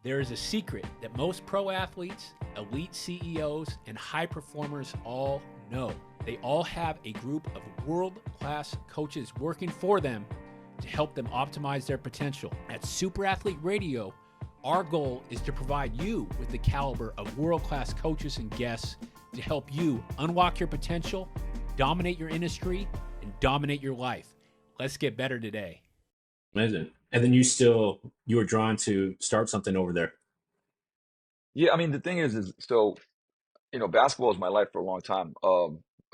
There is a secret that most pro athletes, elite CEOs, and high performers all know. They all have a group of world class coaches working for them to help them optimize their potential. At Super Athlete Radio, our goal is to provide you with the caliber of world class coaches and guests to help you unlock your potential, dominate your industry, and dominate your life. Let's get better today. Amazing. And then you were drawn to start something over there. Yeah, I mean, the thing is so, basketball is my life for a long time.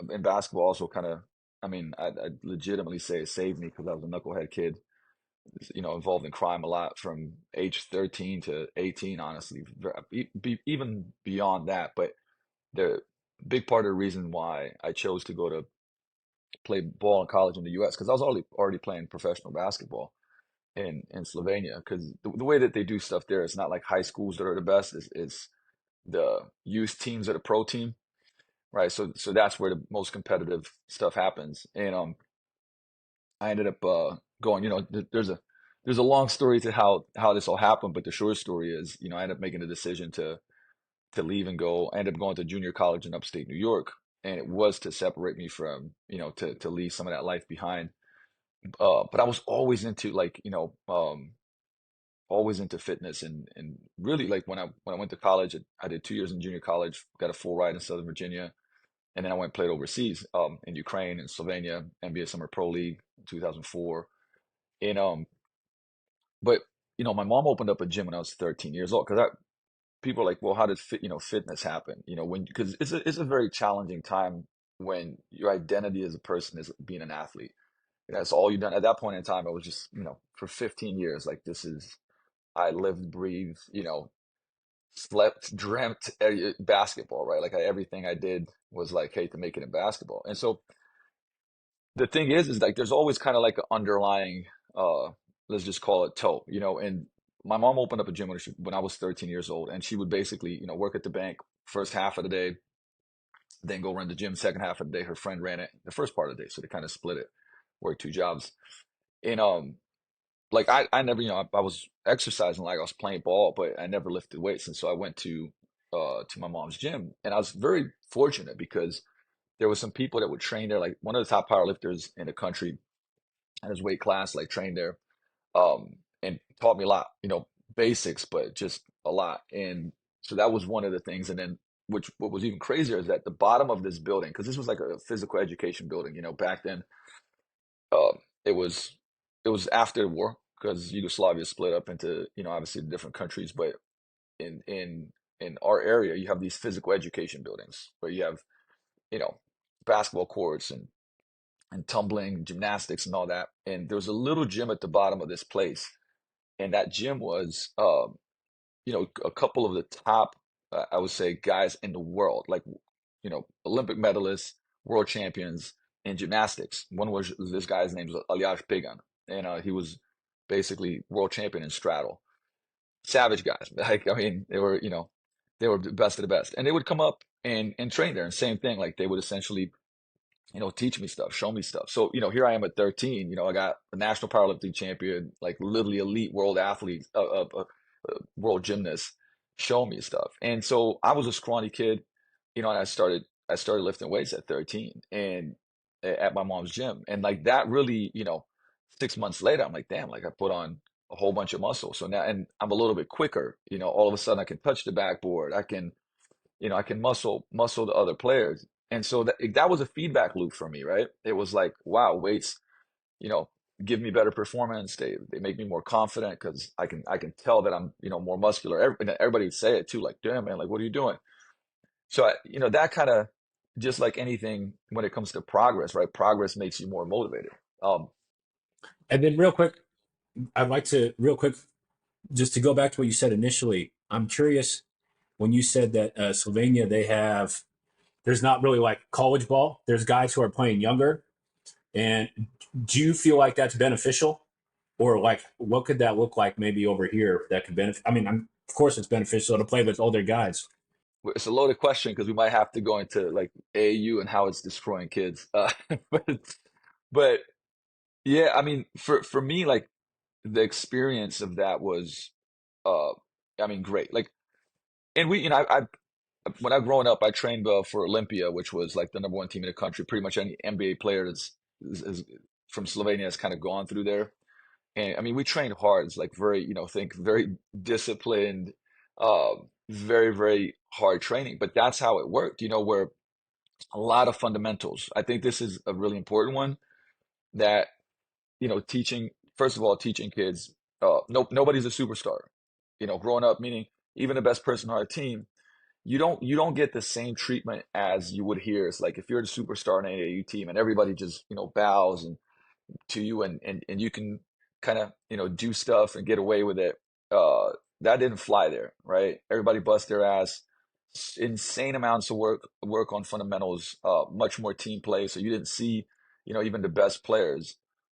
And basketball also kind of, I mean, I'd legitimately say it saved me because I was a knucklehead kid, involved in crime a lot from age 13 to 18, honestly, even beyond that. But the big part of the reason why I chose to go to play ball in college in the US, because I was already playing professional basketball in Slovenia, because the way that they do stuff there, it's not like high schools that are the best, it's the youth teams are the pro team, right? So that's where the most competitive stuff happens. And I ended up going, there's a long story to how this all happened, but the short story is, I ended up making a decision to leave and go. I ended up going to junior college in upstate New York, and it was to separate me from, to leave some of that life behind. But I was always into always into fitness, and really, like, when I went to college, I did 2 years in junior college, got a full ride in Southern Virginia, and then I went and played overseas, in Ukraine and Slovenia, NBA Summer Pro League in 2004. And but my mom opened up a gym when I was 13 years old, because people are like, well, how did fitness happen? Because it's a very challenging time when your identity as a person is being an athlete. That's all you've done. At that point in time, I was just, for 15 years, like, this is, I lived, breathed, slept, dreamt basketball, right? Like, everything I did was like, hey, to make it in basketball. And so the thing is like, there's always kind of like an underlying, uh, let's just call it toe, and my mom opened up a gym when I was 13 years old, and she would basically, work at the bank first half of the day, then go run the gym second half of the day. Her friend ran it the first part of the day. So they kind of split it, worked two jobs. And like, I never, I was exercising, like I was playing ball, but I never lifted weights. And so I went to my mom's gym, and I was very fortunate because there was some people that would train there, like one of the top powerlifters in the country at his weight class, like, trained there, and taught me a lot, basics, but just a lot. And so that was one of the things. And then, what was even crazier is at the bottom of this building, because this was like a physical education building, back then, um, it was it was after the war, because Yugoslavia split up into, obviously, different countries. But in our area, you have these physical education buildings where you have, you know, basketball courts and tumbling, gymnastics, and all that. And there was a little gym at the bottom of this place, and that gym was, a couple of the top, I would say, guys in the world, like, Olympic medalists, world champions in gymnastics. One was this guy's name was Aljaž Pegan, and he was basically world champion in straddle. Savage guys, like, I mean, they were the best of the best, and they would come up and train there. And same thing, like, they would essentially, teach me stuff, show me stuff. So, here I am at 13, I got a national powerlifting champion, like, literally elite world athlete, world gymnast, show me stuff. And so I was a scrawny kid, and I started lifting weights at 13, and at my mom's gym. And, like, that really, 6 months later, I'm like, damn, like, I put on a whole bunch of muscle. So now, and I'm a little bit quicker, all of a sudden I can touch the backboard. I can muscle the other players. And so that was a feedback loop for me, right? It was like, wow, weights, you know, give me better performance. They make me more confident because I can tell that I'm, more muscular. Everybody would say it too, like, damn, man, like, what are you doing? So that kind of, just like anything when it comes to progress, right? Progress makes you more motivated. Um, And then real quick, I'd like to real quick just to go back to what you said initially. I'm curious when you said that Slovenia there's not really like college ball. There's guys who are playing younger, and do you feel like that's beneficial, or like what could that look like maybe over here that could benefit? I mean, of course it's beneficial to play with older guys. it's a loaded question because we might have to go into, like, AAU and how it's destroying kids. But but yeah, I mean, for me, like, the experience of that was, uh I mean, great. Like, and I when I growing up, I trained for Olympia, which was like the number one team in the country. Pretty much any NBA player is from Slovenia has kind of gone through there. And I mean, we trained hard. It's like very, think very disciplined, very, very hard training. But that's how it worked, where a lot of fundamentals. I think this is a really important one that, teaching, first of all, teaching kids, nobody's a superstar. Growing up, meaning even the best person on our team, you don't get the same treatment as you would here. It's like if you're the superstar in an AAU team and everybody just, bows and to you and you can kind of do stuff and get away with it. That didn't fly there, right? Everybody bust their ass, insane amounts of work on fundamentals, much more team play. So you didn't see even the best players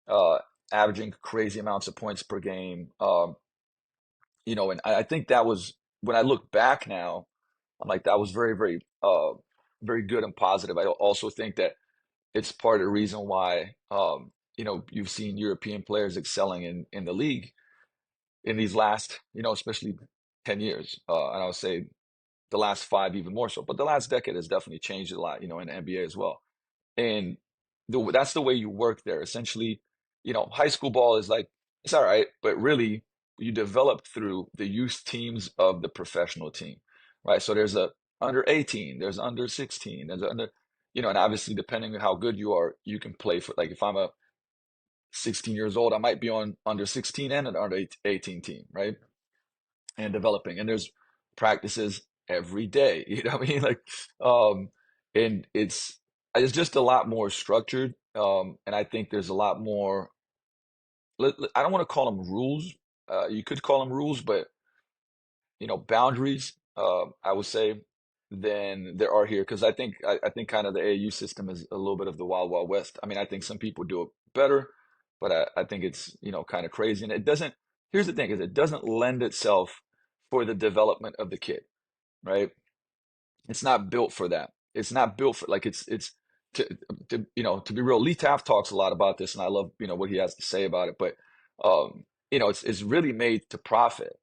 uh averaging crazy amounts of points per game. And I think that was, when I look back now, I'm like, that was very, very very good and positive. I also think that it's part of the reason why you've seen European players excelling in the league in these last, especially 10 years. And I would say the last five even more so. But the last decade has definitely changed a lot, in the NBA as well. And that's the way you work there. Essentially, high school ball is like, it's all right, but really you develop through the youth teams of the professional team, right? So there's a under 18, there's under 16, there's under, and obviously depending on how good you are, you can play for, like if I'm a 16 years old, I might be on under 16 and an under 18 team, right? And developing. And there's practices every day, you know what I mean? Like, and it's just a lot more structured. And I think there's a lot more, I don't want to call them rules. You could call them rules, but boundaries, I would say, than there are here. Because I think kind of the AAU system is a little bit of the wild, wild west. I mean, I think some people do it better, but I think it's, kind of crazy. And it doesn't, here's the thing, is it doesn't lend itself for the development of the kid, right? It's not built for that. It's not built for, like, it's to, to be real, Lee Taft talks a lot about this, and I love, what he has to say about it. But it's really made to profit,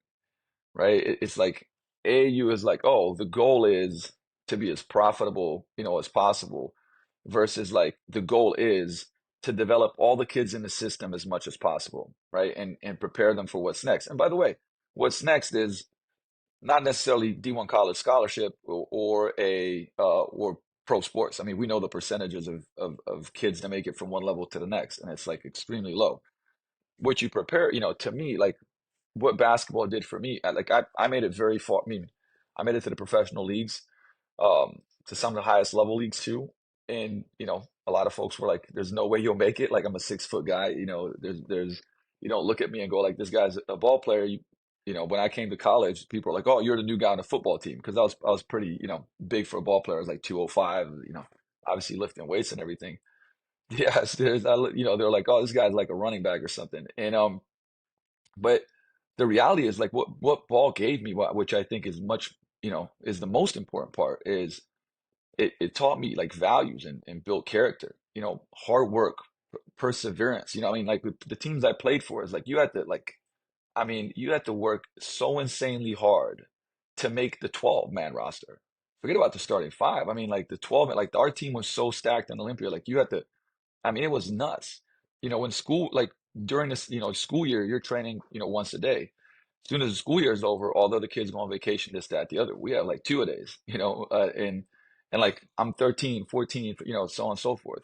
right? It's like AAU is like, oh, the goal is to be as profitable, as possible, versus like the goal is to develop all the kids in the system as much as possible, right? And prepare them for what's next. And by the way, what's next is not necessarily D1 college scholarship or pro sports. I mean, we know the percentages of kids that make it from one level to the next, and it's like extremely low. What you prepare, to me, like what basketball did for me, I made it very far. I mean, I made it to the professional leagues, to some of the highest level leagues too. And a lot of folks were like, "There's no way you'll make it." Like I'm a 6 foot guy. There's you don't look at me and go like, "This guy's a ball player." When I came to college, people were like, "Oh, you're the new guy on the football team," because I was pretty big for a ball player. I was like 205. Obviously lifting weights and everything. Yes, they're like, "Oh, this guy's like a running back or something." And but the reality is like what ball gave me, which I think is much, is the most important part, is it taught me like values and built character, hard work, perseverance. I mean, like with the teams I played for, is like you had to like, I mean, you had to work so insanely hard to make the 12-man roster. Forget about the starting five. I mean, like the 12, like our team was so stacked in Olympia, like you had to, I mean, it was nuts. When school, like during this, school year, you're training, once a day. As soon as the school year is over, all the other kids go on vacation, this, that, the other. We have like 2 a days, and like I'm 13, 14, so on and so forth.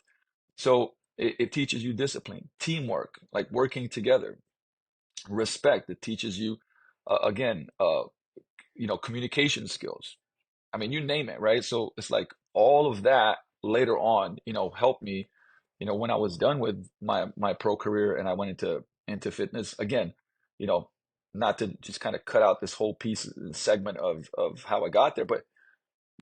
So it teaches you discipline, teamwork, like working together, respect. It teaches you, again, communication skills. I mean, you name it, right? So it's like all of that later on, helped me, when I was done with my pro career and I went into fitness again, you know, not to just kind of cut out this whole piece segment of how I got there, but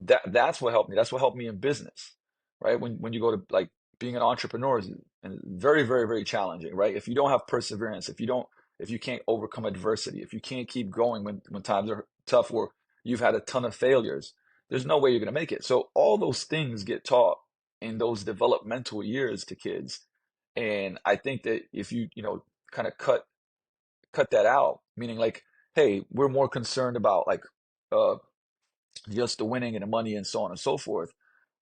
that's what helped me. That's what helped me in business, right? When you go to like being an entrepreneur is and very, very, very challenging, right? If you don't have perseverance, if you can't overcome adversity, if you can't keep going when times are tough or you've had a ton of failures, there's no way you're going to make it. So all those things get taught in those developmental years to kids. And I think that if you, kind of cut that out, meaning like, hey, we're more concerned about like uh, just the winning and the money and so on and so forth,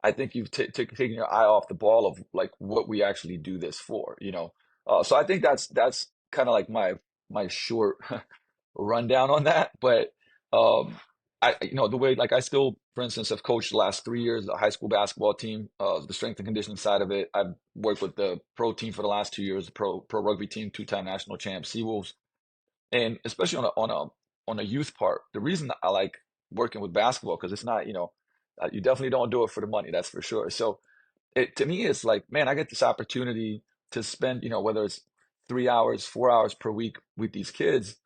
I think you've taken your eye off the ball of like what we actually do this for, you know. So I think that's kind of like my short rundown on that. But you know, the way like I still, for instance, have coached the last 3 years the high school basketball team, the strength and conditioning side of it. I've worked with the pro team for the last 2 years, the pro rugby team, two-time national champ Seawolves, and especially on a youth part, the reason I like working with basketball because it's not, you know, you definitely don't do it for the money, that's for sure. So it to me, it's like, man, I get this opportunity to spend, you know, whether it's 3 hours, 4 hours per week with these kids,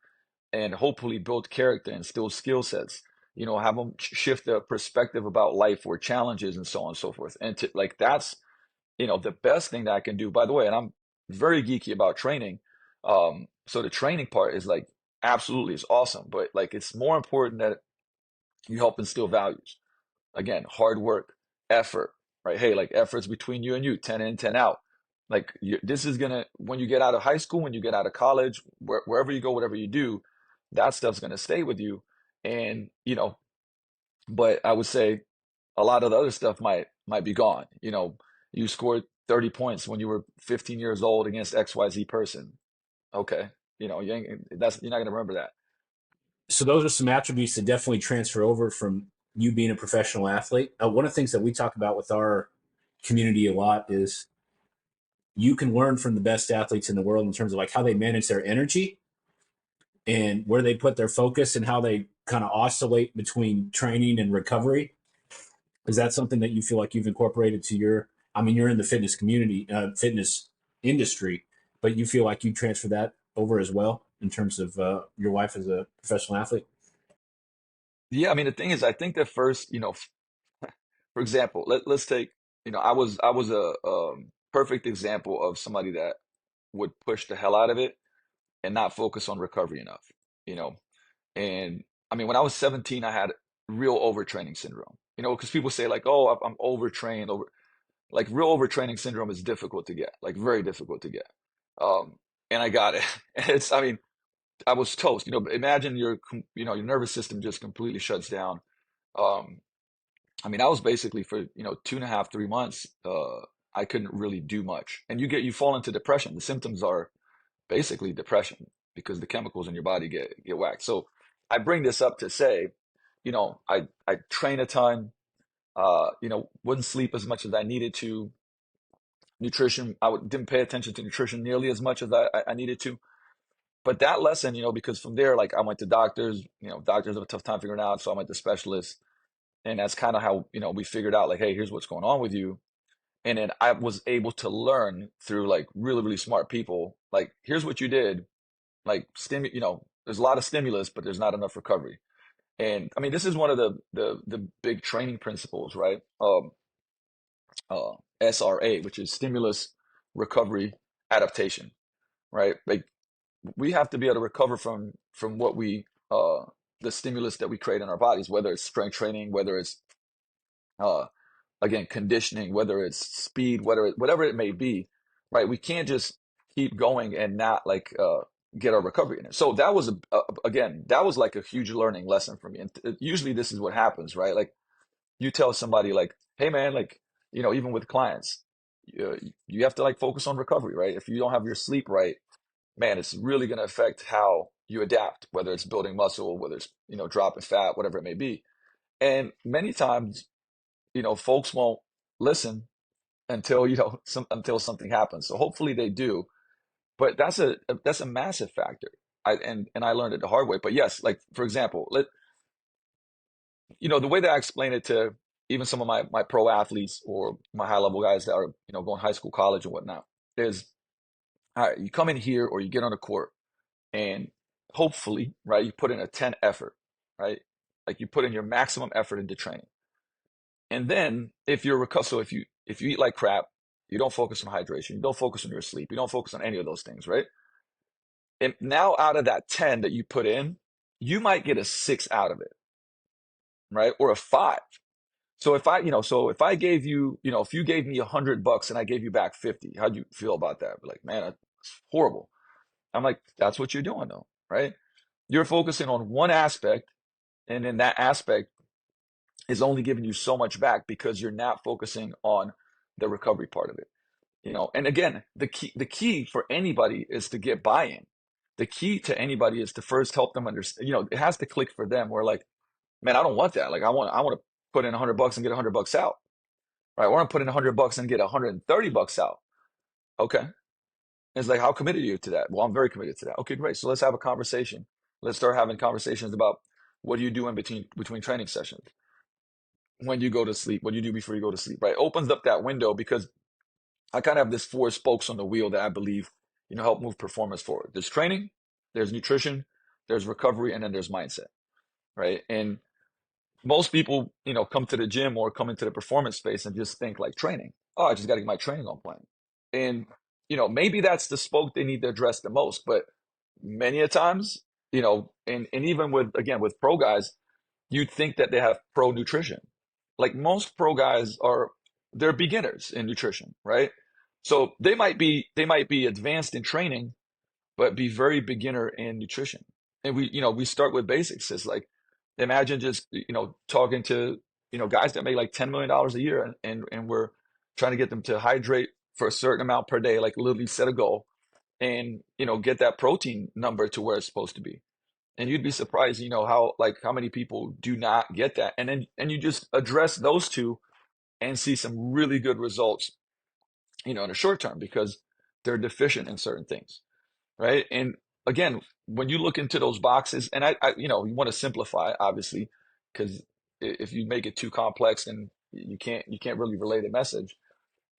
and hopefully build character and instill skill sets. You know, have them shift their perspective about life or challenges and so on and so forth. And to like that's you know, the best thing that I can do, by the way, and I'm very geeky about training. So the training part is like absolutely is awesome, but like it's more important that you help instill values. Again, hard work, effort, right? Hey, like efforts between you and you, 10 in, 10 out. Like this is gonna, when you get out of high school, when you get out of college, wherever you go, whatever you do, that stuff's gonna stay with you. And, you know, but I would say a lot of the other stuff might be gone. You know, you scored 30 points when you were 15 years old against XYZ person. Okay. You know, you're not gonna remember that. So those are some attributes that definitely transfer over from you being a professional athlete. One of the things that we talk about with our community a lot is you can learn from the best athletes in the world in terms of like how they manage their energy and where they put their focus and how they kind of oscillate between training and recovery. Is that something that you feel like you've incorporated to your? I mean, you're in the fitness community, fitness industry, but you feel like you transfer that over as well in terms of your wife as a professional athlete. Yeah, I mean the thing is, I think that first, you know, for example, let's take, you know, I was a perfect example of somebody that would push the hell out of it and not focus on recovery enough, you know. And I mean, when I was 17, I had real overtraining syndrome, you know, because people say like, oh, I'm overtrained, like real overtraining syndrome is difficult to get, like very difficult to get. Um, and I got it. It's, I mean, I was toast. You know, imagine you know, your nervous system just completely shuts down. Um, I mean, I was basically for, you know, 2.5, 3 months, I couldn't really do much. And you fall into depression. The symptoms are basically depression because the chemicals in your body get whacked. So I bring this up to say, you know, I train a ton, you know, wouldn't sleep as much as I needed to. Nutrition, didn't pay attention to nutrition nearly as much as I needed to. But that lesson, you know, because from there, like I went to doctors, you know, doctors have a tough time figuring it out. So I went to specialists. And that's kind of how, you know, we figured out like, hey, here's what's going on with you. And then I was able to learn through like really, really smart people, like, here's what you did. Like, you know, there's a lot of stimulus, but there's not enough recovery. And I mean, this is one of the big training principles, right? SRA, which is stimulus, recovery, adaptation, right? Like we have to be able to recover from what we the stimulus that we create in our bodies, whether it's strength training, whether it's uh again conditioning, whether it's speed, whatever it may be, right? We can't just keep going and not like get our recovery in it. So that was again, that was like a huge learning lesson for me. And usually this is what happens, right? Like you tell somebody like, hey man, like, you know, even with clients, you have to like focus on recovery, right? If you don't have your sleep right, man, it's really going to affect how you adapt, whether it's building muscle, whether it's, you know, dropping fat, whatever it may be. And many times, you know, folks won't listen until, you know, until something happens. So hopefully they do. But that's a massive factor. And I learned it the hard way. But yes, like for example, you know, the way that I explain it to even some of my pro athletes or my high level guys that are, you know, going high school, college and whatnot is, all right, you come in here or you get on the court and hopefully, right, you put in a 10 effort, right? Like you put in your maximum effort into training. And then if you're so if you eat like crap, you don't focus on hydration, you don't focus on your sleep, you don't focus on any of those things, right? And now out of that 10 that you put in, you might get a 6 out of it, right? Or a 5. So if I, you know, so if I gave you, you know, if you gave me $100 and I gave you back 50, how'd you feel about that? Like, man, that's horrible. I'm like, that's what you're doing though, right? you're focusing on one aspect, and then that aspect is only giving you so much back because you're not focusing on the recovery part of it. And again, the key for anybody is to get buy-in. The key to anybody is to first help them understand. It has to click for them. Where like, man, I don't want that. Like, I want to put in $100 and get $100 out. Right? Or I'm putting $100 and get $130 out. Okay. And it's like, how committed are you to that? Well, I'm very committed to that. Okay, great. So let's have a conversation. Let's start having conversations about what do you do in between training sessions. When you go to sleep, what do you do before you go to sleep, right? Opens up that window because I kind of have this 4 spokes on the wheel that I believe, help move performance forward. There's training, there's nutrition, there's recovery, and then there's mindset, right? And most people, come to the gym or come into the performance space and just think like training. Oh, I just got to get my training on point. And, maybe that's the spoke they need to address the most. But many a times, and even with pro guys, you'd think that they have pro nutrition. Like most pro guys they're beginners in nutrition, right? So they might be advanced in training, but be very beginner in nutrition. And we start with basics. It's like, imagine just, talking to, guys that make like $10 million a year and we're trying to get them to hydrate for a certain amount per day, like literally set a goal and, get that protein number to where it's supposed to be. And you'd be surprised, how many people do not get that. And you just address those two and see some really good results, in the short term because they're deficient in certain things, right? And again, when you look into those boxes, and you want to simplify, obviously, because if you make it too complex, then you can't really relay the message.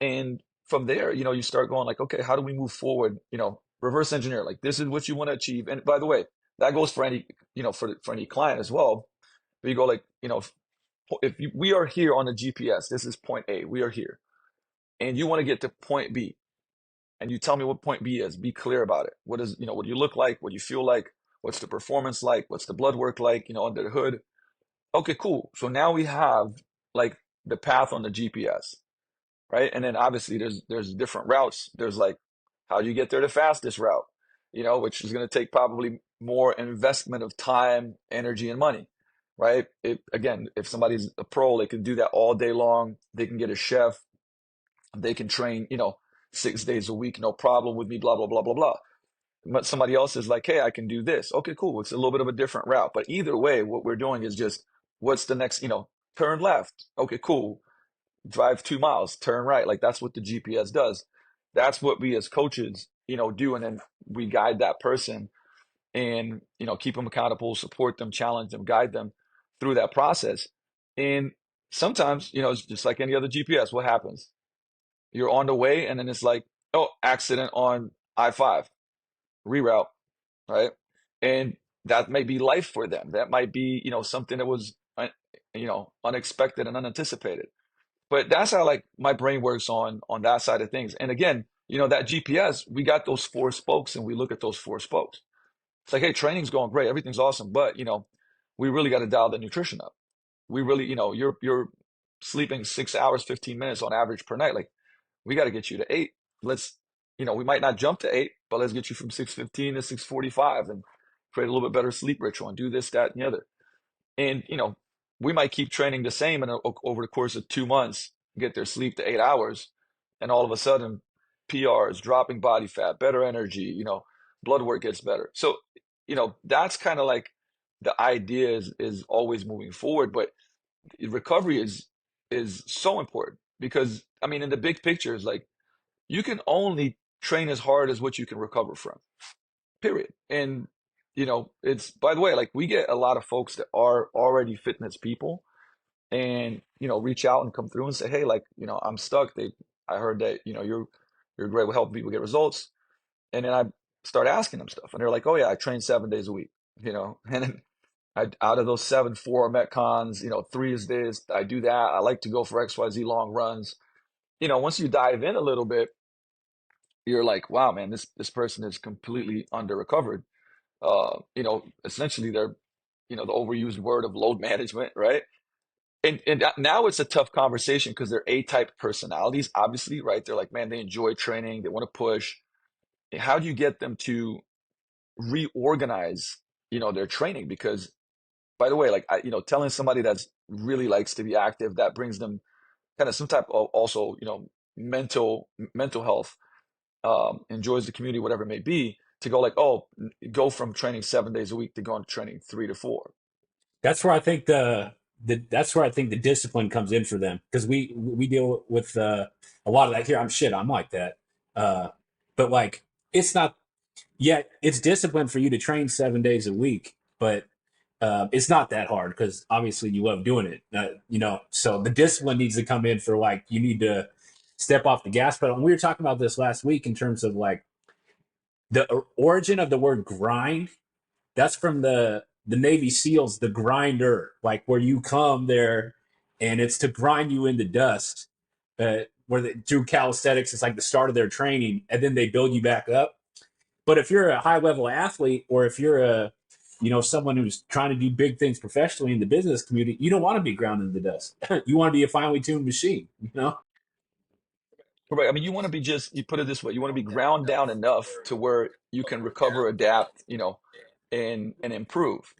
And from there, you start going like, okay, how do we move forward? Reverse engineer, like this is what you want to achieve. And by the way, that goes for any, for any client as well. But you go like, we are here on the GPS, this is point A, we are here, and you want to get to point B, and you tell me what point B is. Be clear about it. What do you look like? What do you feel like? What's the performance like? What's the blood work like? Under the hood. Okay, cool. So now we have like the path on the GPS, right? And then obviously there's different routes. There's like, how do you get there the fastest route? Which is going to take probably more investment of time, energy, and money, right? Again, if somebody's a pro, they can do that all day long. They can get a chef. They can train, 6 days a week, no problem with me, blah, blah, blah, blah, blah. But somebody else is like, hey, I can do this. Okay, cool. It's a little bit of a different route. But either way, what we're doing is just, what's the next, turn left. Okay, cool. Drive 2 miles, turn right. Like that's what the GPS does. That's what we as coaches, do. And then we guide that person and, keep them accountable, support them, challenge them, guide them through that process. And sometimes, it's just like any other GPS. What happens? You're on the way, and then it's like, oh, accident on I-5, reroute, right? And that may be life for them. That might be, something that was, unexpected and unanticipated. But that's how like my brain works on that side of things. And again, that GPS, we got those 4 spokes, and we look at those 4 spokes. It's like, hey, training's going great, everything's awesome, but we really got to dial the nutrition up. We really, you're sleeping 6 hours, 15 minutes on average per night. Like, we got to get you to 8. Let's, we might not jump to 8, but let's get you from 6:15 to 6:45 and create a little bit better sleep ritual and do this, that, and the other. And, we might keep training the same, and over the course of 2 months, get their sleep to 8 hours. And all of a sudden, PRs, dropping body fat, better energy, blood work gets better. So, that's kind of like the idea is always moving forward. But recovery is so important because, I mean, in the big picture is like, you can only train as hard as what you can recover from, period. And, it's, by the way, like we get a lot of folks that are already fitness people and, reach out and come through and say, hey, like, I'm stuck. I heard that, you're great with helping people get results. And then I start asking them stuff and they're like, oh yeah, I train 7 days a week, and then out of those 7, 4 are Metcons, 3 is this, I do that. I like to go for XYZ long runs. Once you dive in a little bit, you're like, wow, man, this person is completely under recovered. Essentially they're, the overused word of load management, right? And now it's a tough conversation because they're A-type personalities, obviously, right? They're like, man, they enjoy training, they want to push. How do you get them to reorganize, their training. Because, by the way, like telling somebody that's really likes to be active, that brings them kind of some type of also, mental health, enjoys the community, whatever it may be, to go like, oh, go from training 7 days a week to going to training 3 to 4. That's where I think that's where I think the discipline comes in for them, because we deal with a lot of that here. I'm like that, but like it's not yet. It's discipline for you to train 7 days a week, but it's not that hard because obviously you love doing it. So the discipline needs to come in for like you need to step off the gas pedal. And we were talking about this last week in terms of like the origin of the word grind. That's from the Navy SEALs, the grinder, like where you come there and it's to grind you into dust. Through calisthenics, it's like the start of their training, and then they build you back up. But if you're a high level athlete, or if you're someone who's trying to do big things professionally in the business community, you don't want to be ground into the dust. You want to be a finely tuned machine. Right. I mean, you want to be you put it this way, you want to be ground down enough to where you can recover, adapt, and improve.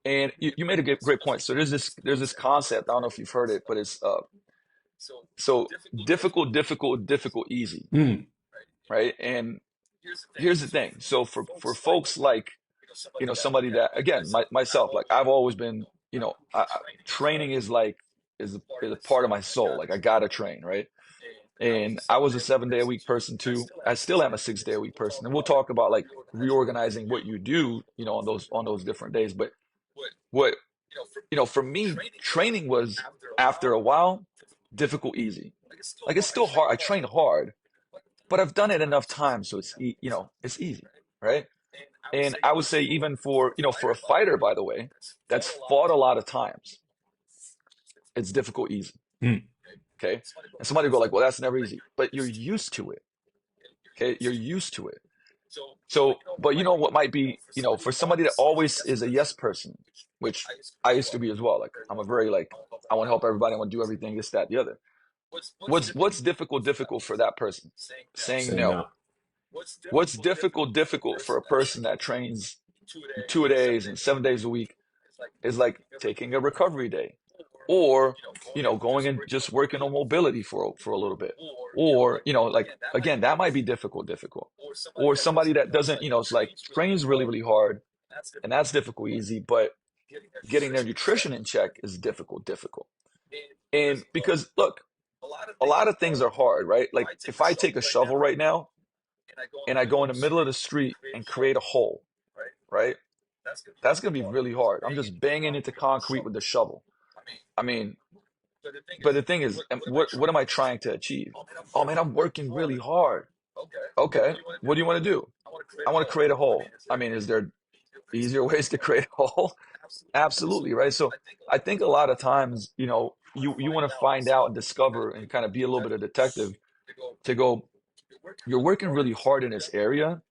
And you made a great point. So there's this concept. I don't know if you've heard it, but it's so difficult, difficult, difficult, easy, Mm. right? And here's the thing. So for folks like, somebody that, again, myself, like I've always been, training is like is a part of my soul. Like I gotta train, right? And I was a 7 day a week person too. I still am a 6 day a week person. And we'll talk about like reorganizing what you do, on those different days. But what, for me, training was, after a while, difficult, easy. Like it's still hard. I train hard, but I've done it enough times, so it's easy, right? And I would say, even for a fighter, by the way, that's fought a lot of times, it's difficult, easy. Mm. Okay. And somebody will go like, well, that's never easy, but you're used to it. Okay. You're used to it. So, but you know what might be, for somebody that always is a yes person, which I used to be as well. Like I'm a very like, I want to help everybody. I want to do everything, this, that, the other. What's difficult for that person? Saying Saying no. no. What's difficult for a person that trains 2 days and 7 days a week is like taking a recovery day, or going and just working on mobility for a little bit, or like, again, that might be difficult, or somebody that doesn't, it's like trains really, really hard, and that's difficult, easy, but getting their nutrition in check is difficult. And because, look, a lot of things are hard, right? Like if I take a shovel right now and I go in the middle of the street and create a hole, right? That's going to be really hard. I'm just banging into concrete with the shovel. I mean, but the thing is, what am I trying to achieve? Oh man, I'm working really hard. Okay, what do you want to do? I want to create a hole. I mean, is there easier ways to create a hole? Absolutely, right? So I think a lot of times, you want to find out and discover and kind of be a little bit of detective, to go, you're working really hard in this area,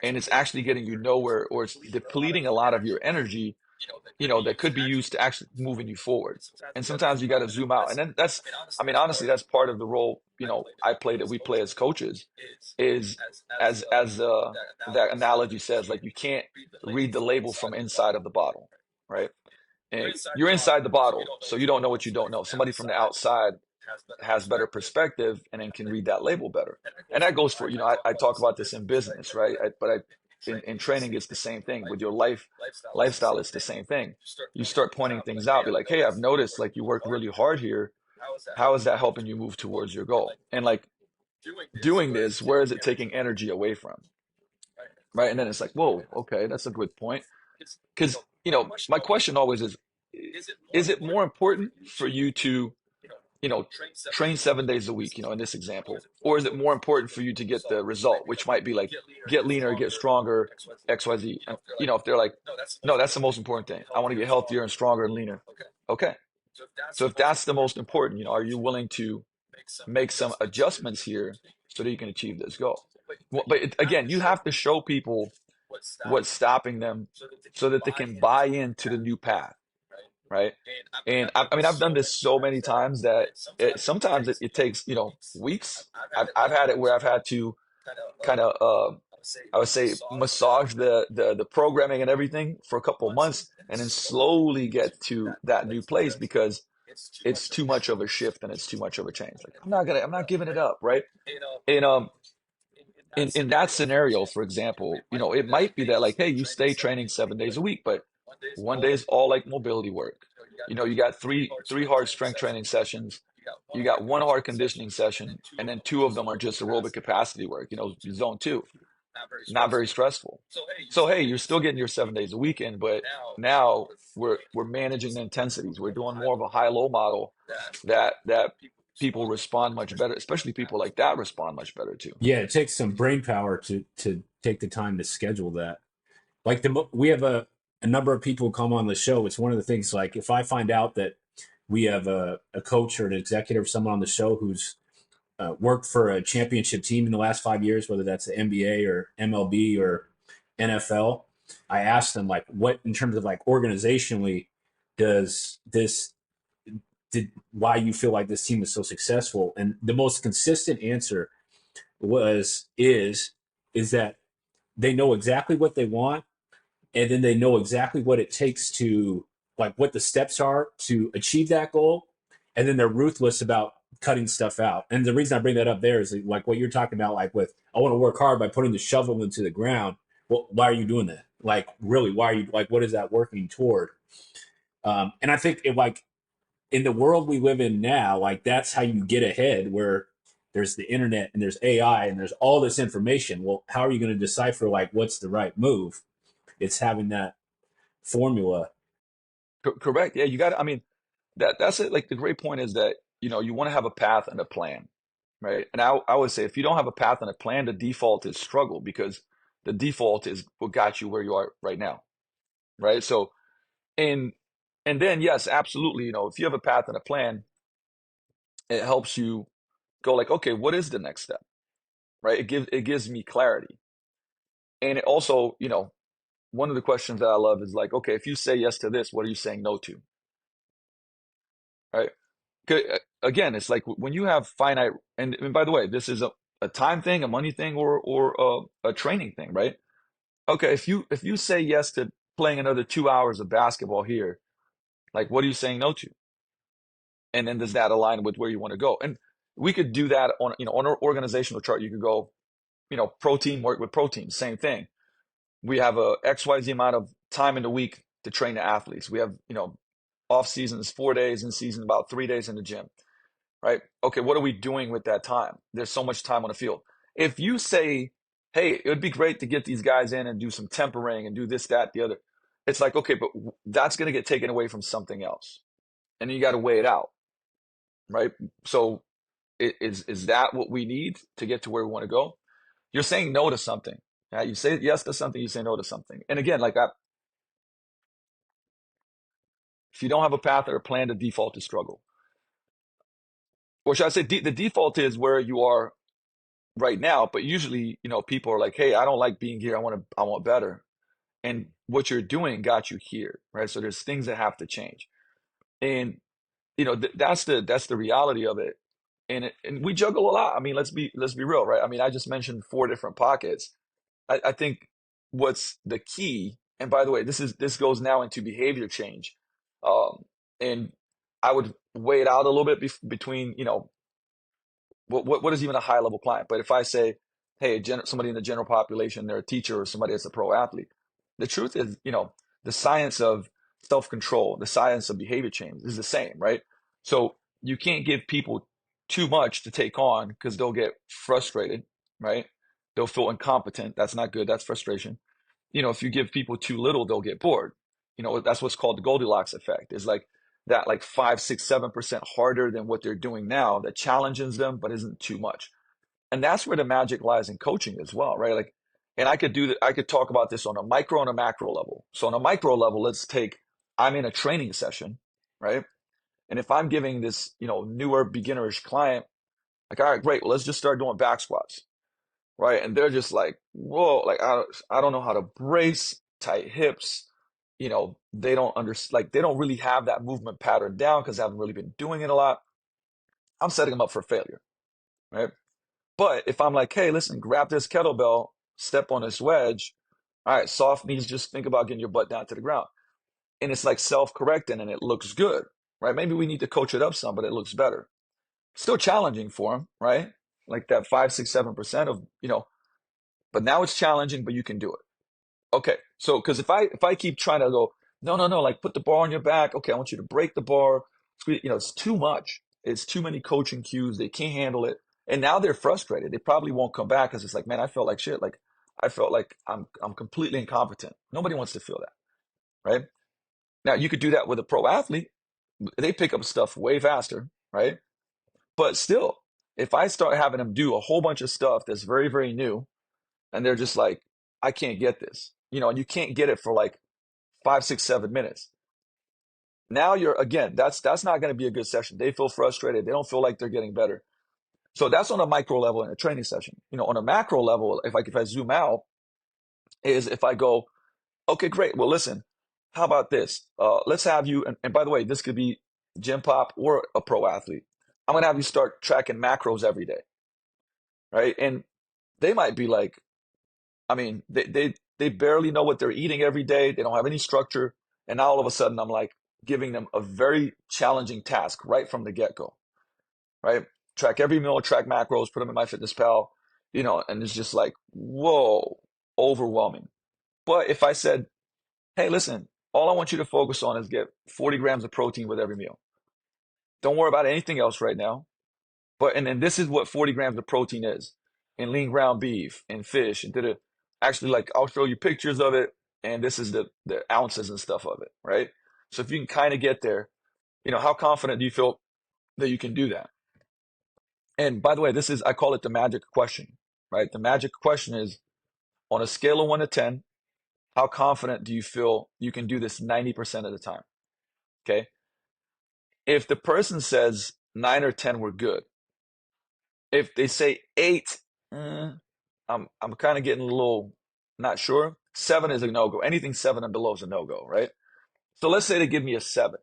and it's actually getting you nowhere, or it's depleting a lot of your energy, that could be used to actually moving you forward. And sometimes you got to zoom out. And then I mean, honestly, that's part of the role, that we play as coaches, is as that analogy says, like you can't read the label from inside of the bottle, right? And you're inside the bottle, so you don't know what you don't know. Somebody from the outside has better perspective and then can read that label better. And that goes for, I talk about this in business, right? In training, it's the same thing. With your lifestyle, it's the same thing. You start pointing things out, be like, hey, I've noticed like you work really hard here. How is that helping you move towards your goal? And like doing this, where is it taking energy away from? Right. And then it's like, whoa, okay, that's a good point. Because, my question always is it more important for you to, train 7 days a week, in this example, or is it more important for you to get the result, which might be like get leaner, get stronger, XYZ? And, if they're like, no, that's the most important thing. I want to get healthier and stronger and leaner. Okay. So if that's the most important, are you willing to make some adjustments here so that you can achieve this goal? Well, but again, you have to show people what's stopping them so that they can buy into the new path, right? And I mean, I've done this so many times that sometimes it takes, weeks. I've had it where I've had to kind of I would say massage the programming and everything for a couple of months, and then slowly get to that new place, because it's too much of a shift and it's too much of a change. Like, I'm not giving it up, right? And in that scenario, for example, it might be that, like, hey, you stay training 7 days a week, but one day is all like mobility work. You got three hard strength training sessions, you got one hard conditioning session, and then two of them are just aerobic capacity work, zone two, not very stressful. So hey, you're still getting your 7 days a week in, but now we're managing the intensities. We're doing more of a high-low model that people respond much better, especially people like that respond much better to. Yeah, it takes some brain power to take the time to schedule that. Like we have a number of people who come on the show. It's one of the things, like if I find out that we have a coach or an executive, someone on the show who's worked for a championship team in the last 5 years, whether that's the NBA or MLB or NFL, I ask them, like, what in terms of like organizationally does this did why you feel like this team is so successful? And the most consistent answer is that they know exactly what they want, and then they know exactly what it takes to, like, what the steps are to achieve that goal, and then they're ruthless about cutting stuff out. And the reason I bring that up there is like what you're talking about, like with, I want to work hard by putting the shovel into the ground. Well, why are you doing that? Like, really, why are you, like, what is that working toward? And I think like in the world we live in now, like that's how you get ahead, where there's the internet and there's AI and there's all this information. Well, how are you going to decipher like what's the right move? It's having that formula. Correct. Yeah, you got to, I mean, that's it. Like, the great point is that, you want to have a path and a plan, right? And I would say, if you don't have a path and a plan, the default is struggle, because the default is what got you where you are right now, right? So, and and then, yes, absolutely, if you have a path and a plan, it helps you go like, okay, what is the next step, right? It gives me clarity. And it also, one of the questions that I love is like, okay, if you say yes to this, what are you saying no to, right? Again, it's like when you have finite, and by the way, this is a time thing, a money thing, or a training thing, right? Okay, if you say yes to playing another 2 hours of basketball here, like, what are you saying no to? And then does that align with where you want to go? And we could do that on our organizational chart. You could go, protein, work with protein, same thing. We have a XYZ amount of time in the week to train the athletes. We have, off seasons 4 days, in season about 3 days in the gym, right? Okay, what are we doing with that time? There's so much time on the field. If you say, hey, it would be great to get these guys in and do some tempering and do this, that, the other, it's like, okay, but that's going to get taken away from something else. And you got to weigh it out, right? So is that what we need to get to where we want to go? You're saying no to something. Yeah, you say yes to something, you say no to something. And again, like, if you don't have a path or a plan, the default is struggle. Or should I say, the default is where you are right now, but usually, people are like, hey, I don't like being here. I want better. And what you're doing got you here, right? So there's things that have to change. And, that's the reality of it. And we juggle a lot. I mean, let's be real, right? I mean, I just mentioned 4 different pockets. I think what's the key, and by the way, this goes now into behavior change. And I would weigh it out a little bit between, what is even a high level client. But if I say, hey, somebody in the general population, they're a teacher or somebody that's a pro athlete, the truth is, the science of self control, the science of behavior change is the same, right? So you can't give people too much to take on, because they'll get frustrated, right? They'll feel incompetent. That's not good. That's frustration. If you give people too little, they'll get bored. That's what's called the Goldilocks effect. Is like that, like 5, 6, 7% harder than what they're doing now, that challenges them but isn't too much. And that's where the magic lies in coaching as well, right? Like, and I could talk about this on a micro and a macro level. So on a micro level, let's take, I'm in a training session, right? And if I'm giving this, newer beginnerish client, like, all right, great, well, let's just start doing back squats, right? And they're just like, whoa, like, I don't know how to brace, tight hips. They don't understand, like, they don't really have that movement pattern down because they haven't really been doing it a lot. I'm setting them up for failure, right? But if I'm like, hey, listen, grab this kettlebell, step on this wedge. All right, soft knees, just think about getting your butt down to the ground. And it's like self-correcting and it looks good, right? Maybe we need to coach it up some, but it looks better. Still challenging for him, right? Like that 5, 6, 7% of, but now it's challenging, but you can do it. Okay, so because if I keep trying to go, no, like put the bar on your back. Okay, I want you to break the bar. It's too much. It's too many coaching cues. They can't handle it, and now they're frustrated. They probably won't come back because it's like, man, I felt like shit. Like I felt like I'm completely incompetent. Nobody wants to feel that, right? Now you could do that with a pro athlete. They pick up stuff way faster, right? But still, if I start having them do a whole bunch of stuff that's very, very new, and they're just like, I can't get this, and you can't get it for like 5, 6, 7 minutes. Now that's not going to be a good session. They feel frustrated. They don't feel like they're getting better. So that's on a micro level in a training session. On a macro level, if I zoom out, is if I go, okay, great. Well, listen, how about this? Let's have you, and by the way, this could be gym pop or a pro athlete. I'm going to have you start tracking macros every day, right? And they might be like, I mean, they barely know what they're eating every day. They don't have any structure. And now all of a sudden I'm like giving them a very challenging task right from the get-go, right? Track every meal, track macros, put them in MyFitnessPal, and it's just like, whoa, overwhelming. But if I said, hey, listen, all I want you to focus on is get 40 grams of protein with every meal. Don't worry about anything else right now. And then this is what 40 grams of protein is in lean ground beef and fish and actually, like, I'll show you pictures of it, and this is the ounces and stuff of it, right? So if you can kind of get there, how confident do you feel that you can do that? And by the way, I call it the magic question, right? The magic question is, on a scale of 1 to 10, how confident do you feel you can do this 90% of the time? Okay. If the person says 9 or 10 were good, if they say 8, I'm kind of getting a little not sure. 7 is a no-go. Anything 7 and below is a no-go, right? So let's say they give me a 7.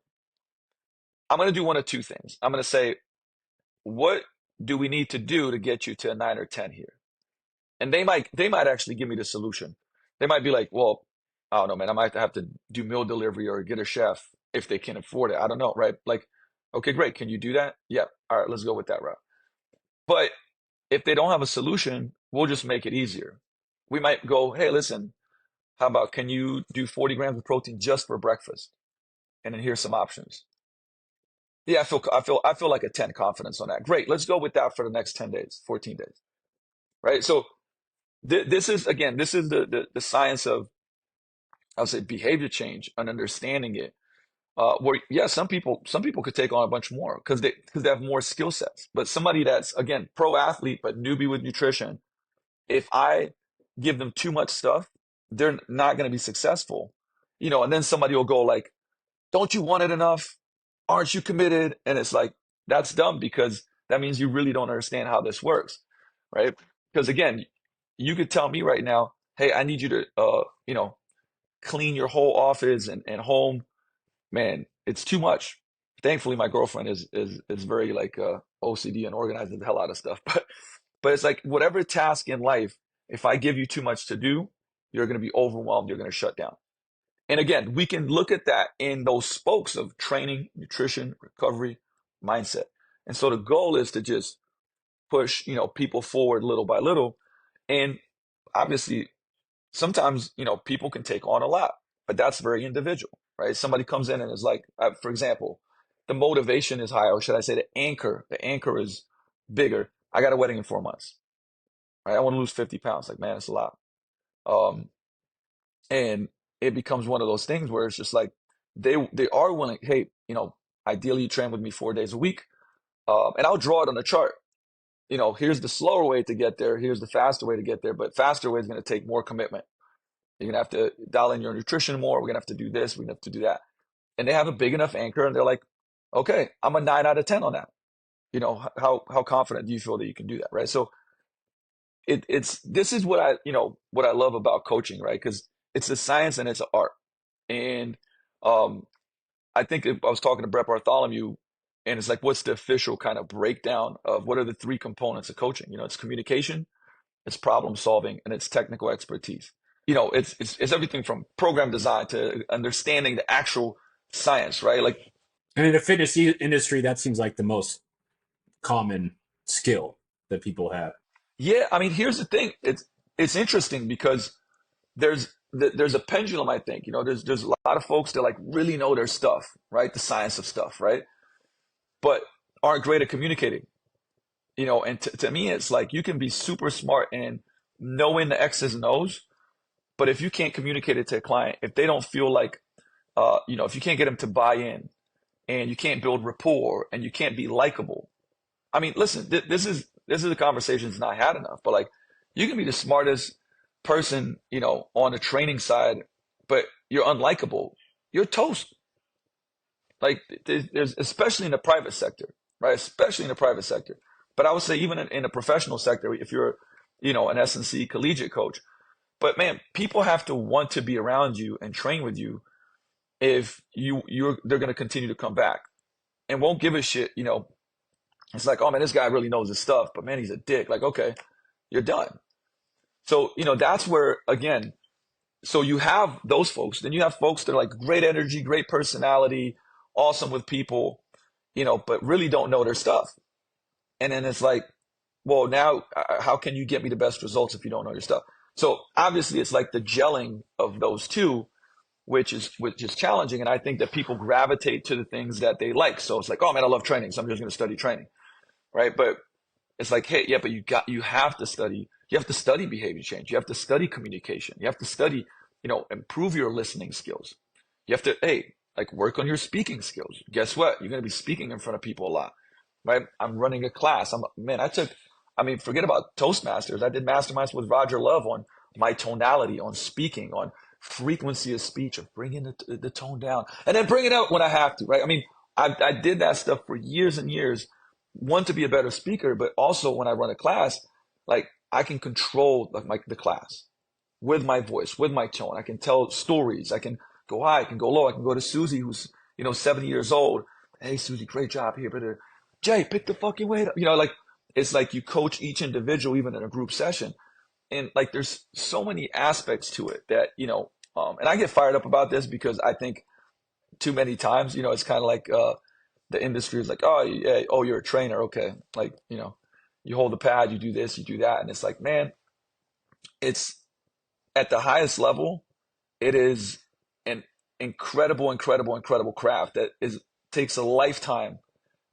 I'm going to do one of two things. I'm going to say, what do we need to do to get you to a 9 or 10 here? And they might actually give me the solution. They might be like, well, I don't know, man. I might have to do meal delivery or get a chef if they can afford it. I don't know, right? Like, okay, great. Can you do that? Yeah. All right, let's go with that route. But if they don't have a solution, we'll just make it easier. We might go, hey, listen, how about, can you do 40 grams of protein just for breakfast? And then here's some options. Yeah, I feel like a 10 confidence on that. Great. Let's go with that for the next 10 days, 14 days. Right? So this is the science of, I'll say, behavior change and understanding it. Where, yeah, some people could take on a bunch more because they have more skill sets. But somebody that's, again, pro athlete but newbie with nutrition, if I give them too much stuff, they're not going to be successful. And then somebody will go like, don't you want it enough? Aren't you committed? And it's like, that's dumb, because that means you really don't understand how this works, right? Because again, you could tell me right now, hey, I need you to, clean your whole office and home. Man, it's too much. Thankfully, my girlfriend is very like OCD and organizes the hell out of stuff. But it's like, whatever task in life, if I give you too much to do, you're going to be overwhelmed. You're going to shut down. And again, we can look at that in those spokes of training, nutrition, recovery, mindset. And so the goal is to just push, people forward little by little. And obviously, sometimes, people can take on a lot, but that's very individual, right? Somebody comes in and is like, for example, the motivation is higher, or should I say the anchor is bigger. I got a wedding in 4 months, right? I want to lose 50 pounds. Like, man, it's a lot. And it becomes one of those things where it's just like, they are willing, hey, ideally you train with me 4 days a week. And I'll draw it on a chart. Here's the slower way to get there. Here's the faster way to get there. But faster way is going to take more commitment. You're going to have to dial in your nutrition more. We're going to have to do this. We're going to have to do that. And they have a big enough anchor, and they're like, okay, I'm a 9 out of 10 on that. How confident do you feel that you can do that, right? So this is what I love about coaching, right? Because it's a science and it's an art. And I think I was talking to Brett Bartholomew, and it's like, what's the official kind of breakdown of what are the 3 components of coaching? It's communication, it's problem solving, and it's technical expertise. You know, it's everything from program design to understanding the actual science, right? Like, And in the fitness industry, that seems like the most common skill that people have. yeah, I mean, here's the thing. It's interesting because there's a pendulum, I think. You know, there's a lot of folks that like really know their stuff, right? The science of stuff, right? But aren't great at communicating. You know, and to me, it's like you can be super smart and knowing the X's and O's, but if you can't communicate it to a client, if they don't feel like, you know, if you can't get them to buy in, and you can't build rapport, and you can't be likable. I mean, listen, this is the conversation's not had enough, but like, you can be the smartest person, you know, on the training side, but you're unlikable. You're toast. Like, there's especially in the private sector, right? Especially in the private sector. But I would say even in the professional sector, if you're, you know, an S&C collegiate coach, but man, people have to want to be around you and train with you if they're going to continue to come back and won't give a shit. You know, it's like, oh man, this guy really knows his stuff, but man, he's a dick. Like, okay, you're done. So, you know, that's where, again, so you have those folks. Then you have folks that are like great energy, great personality, awesome with people, you know, but really don't know their stuff. And then it's like, well, now how can you get me the best results if you don't know your stuff? So obviously it's like the gelling of those two, which is challenging. And I think that people gravitate to the things that they like. So it's like, oh man, I love training, so I'm just going to study training, right? But it's like, hey, yeah, but you have to study. You have to study behavior change. You have to study communication. You have to study, you know, improve your listening skills. You have to, hey, like work on your speaking skills. Guess what? You're going to be speaking in front of people a lot, right? I'm running a class. Forget about Toastmasters. I did masterminds with Roger Love on my tonality, on speaking, on frequency of speech, of bringing the tone down and then bring it out when I have to, right? I mean, I did that stuff for years and years. One, to be a better speaker, but also when I run a class, like I can control the class with my voice, with my tone. I can tell stories. I can go high, I can go low. I can go to Susie, who's, you know, 70 years old. Hey, Susie, great job here. But Jay, pick the fucking weight up. You know, like it's like you coach each individual, even in a group session. And like there's so many aspects to it that, you know, and I get fired up about this because I think too many times, you know, it's kind of like the industry is like, oh, yeah, oh, you're a trainer. Okay. Like, you know, you hold the pad, you do this, you do that. And it's like, man, it's at the highest level, it is an incredible, incredible, incredible craft that takes a lifetime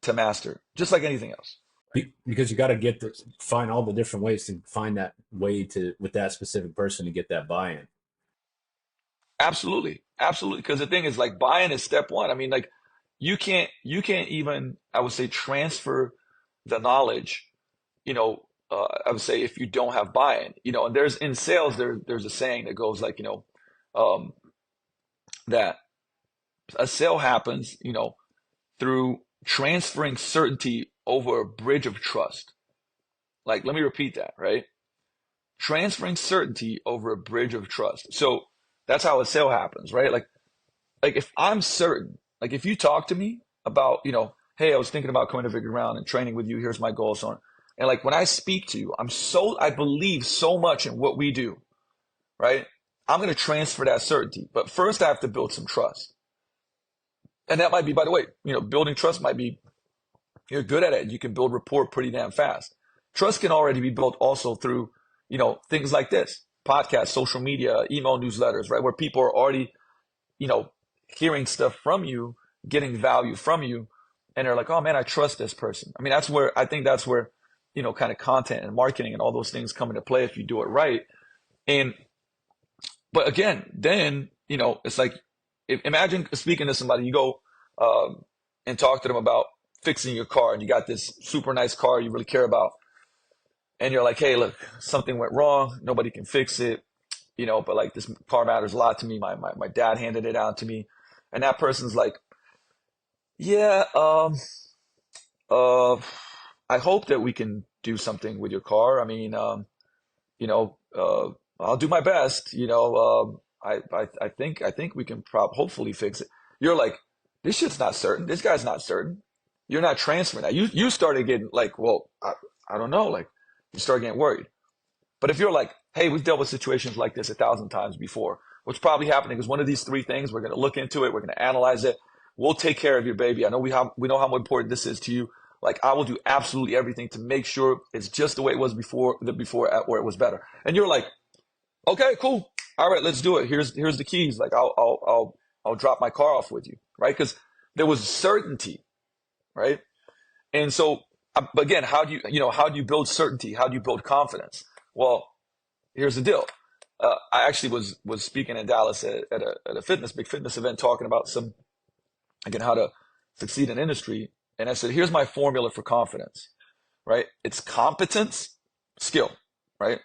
to master, just like anything else. Because you got to find all the different ways to find that way to, with that specific person, to get that buy-in. Absolutely. Absolutely. Because the thing is, like, buy-in is step one. I mean, like, you can't even, I would say, transfer the knowledge, you know, I would say if you don't have buy-in, you know, and in sales, there's a saying that goes like, you know, that a sale happens, you know, through transferring certainty over a bridge of trust. Like, let me repeat that, right? Transferring certainty over a bridge of trust. So that's how a sale happens, right? Like if I'm certain, like if you talk to me about, you know, hey, I was thinking about coming to Big Round and training with you. Here's my goal, so on. And like when I speak to you, I believe so much in what we do, right? I'm going to transfer that certainty. But first I have to build some trust. And that might be, by the way, you know, building trust might be, you're good at it. You can build rapport pretty damn fast. Trust can already be built also through, you know, things like this, podcasts, social media, email newsletters, right? Where people are already, you know, hearing stuff from you, getting value from you. And they're like, oh man, I trust this person. I mean, I think that's where, you know, kind of content and marketing and all those things come into play if you do it right. But again, then, you know, it's like, imagine speaking to somebody, you go and talk to them about fixing your car, and you got this super nice car you really care about. And you're like, hey, look, something went wrong. Nobody can fix it, you know, but like this car matters a lot to me. My dad handed it down to me. And that person's like, yeah, I hope that we can do something with your car. I mean, you know, I'll do my best. You know, I think we can hopefully fix it. You're like, this shit's not certain. This guy's not certain. You're not transferring that. You started getting like, well, I don't know. Like, you start getting worried. But if you're like, hey, we've dealt with situations like this 1,000 times before, what's probably happening is one of these three things. We're going to look into it. We're going to analyze it. We'll take care of your baby. I know we know how important this is to you. Like, I will do absolutely everything to make sure it's just the way it was before, or it was better. And you're like, okay, cool. All right, let's do it. Here's the keys. Like, I'll drop my car off with you, right? Because there was certainty, right? And so, again, how do you build certainty? How do you build confidence? Well, here's the deal. I actually was speaking in Dallas at a big fitness event, talking about how to succeed in industry. And I said, here's my formula for confidence, right? It's competence, skill, right?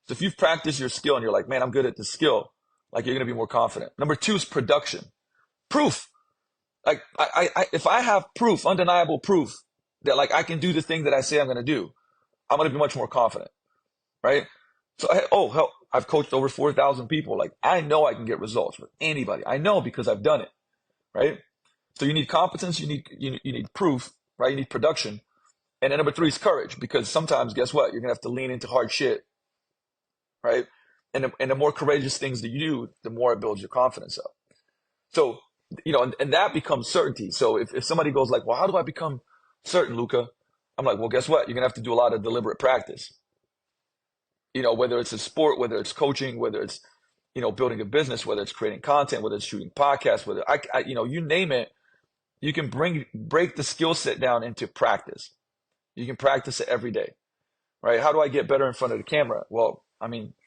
So if you've practiced your skill and you're like, man, I'm good at this skill, like, you're going to be more confident. Number 2 is production, proof. Like, if I have proof, undeniable proof that, like, I can do the thing that I say I'm going to do, I'm going to be much more confident, right? So, hell, I've coached over 4,000 people. Like, I know I can get results with anybody. I know because I've done it, right? So you need competence, you need proof, right? You need production. And then number 3 is courage, because sometimes, guess what? You're going to have to lean into hard shit, right? And the more courageous things that you do, the more it builds your confidence up. So, and that becomes certainty. So if somebody goes like, well, how do I become certain, Luka? I'm like, well, guess what? You're going to have to do a lot of deliberate practice. Whether it's a sport, whether it's coaching, whether it's, building a business, whether it's creating content, whether it's shooting podcasts, whether you name it, you can break the skill set down into practice. You can practice it every day, right? How do I get better in front of the camera? Well,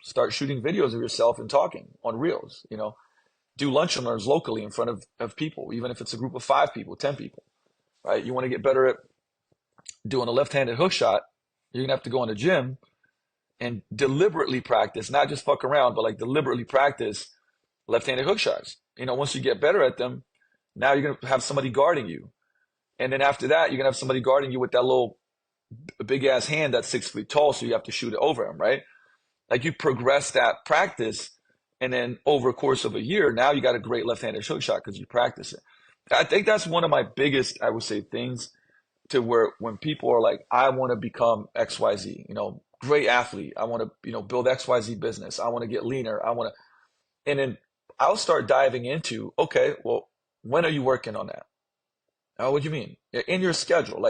start shooting videos of yourself and talking on reels, do lunch and learns locally in front of people, even if it's a group of 5 people, 10 people, right? You want to get better at doing a left-handed hook shot. You're going to have to go in the gym and deliberately practice, not just fuck around, but like deliberately practice left-handed hook shots. Once you get better at them, now you're going to have somebody guarding you. And then after that, you're going to have somebody guarding you with that little big ass hand that's 6 feet tall. So you have to shoot it over him, right? Like, you progress that practice. And then over a course of a year, now you got a great left-handed hook shot because you practice it. I think that's one of my biggest, I would say, things, to where when people are like, I want to become XYZ, great athlete. I want to, build XYZ business. I want to get leaner. And then I'll start diving into, okay, well, when are you working on that? Oh, what do you mean? In your schedule,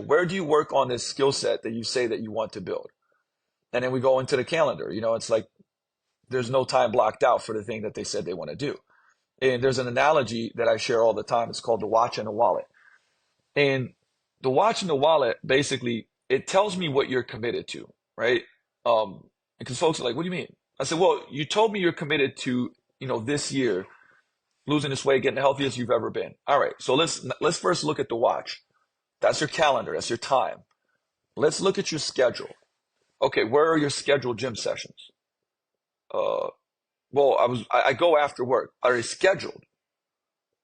where do you work on this skill set that you say that you want to build? And then we go into the calendar. It's like, there's no time blocked out for the thing that they said they want to do. And there's an analogy that I share all the time. It's called the watch and the wallet. And the watch and the wallet, basically, it tells me what you're committed to, right? Because folks are like, what do you mean? I said, well, you told me you're committed to, this year, losing this weight, getting the healthiest you've ever been. All right, so let's first look at the watch. That's your calendar. That's your time. Let's look at your schedule. Okay, where are your scheduled gym sessions? Well, I go after work. Are they scheduled?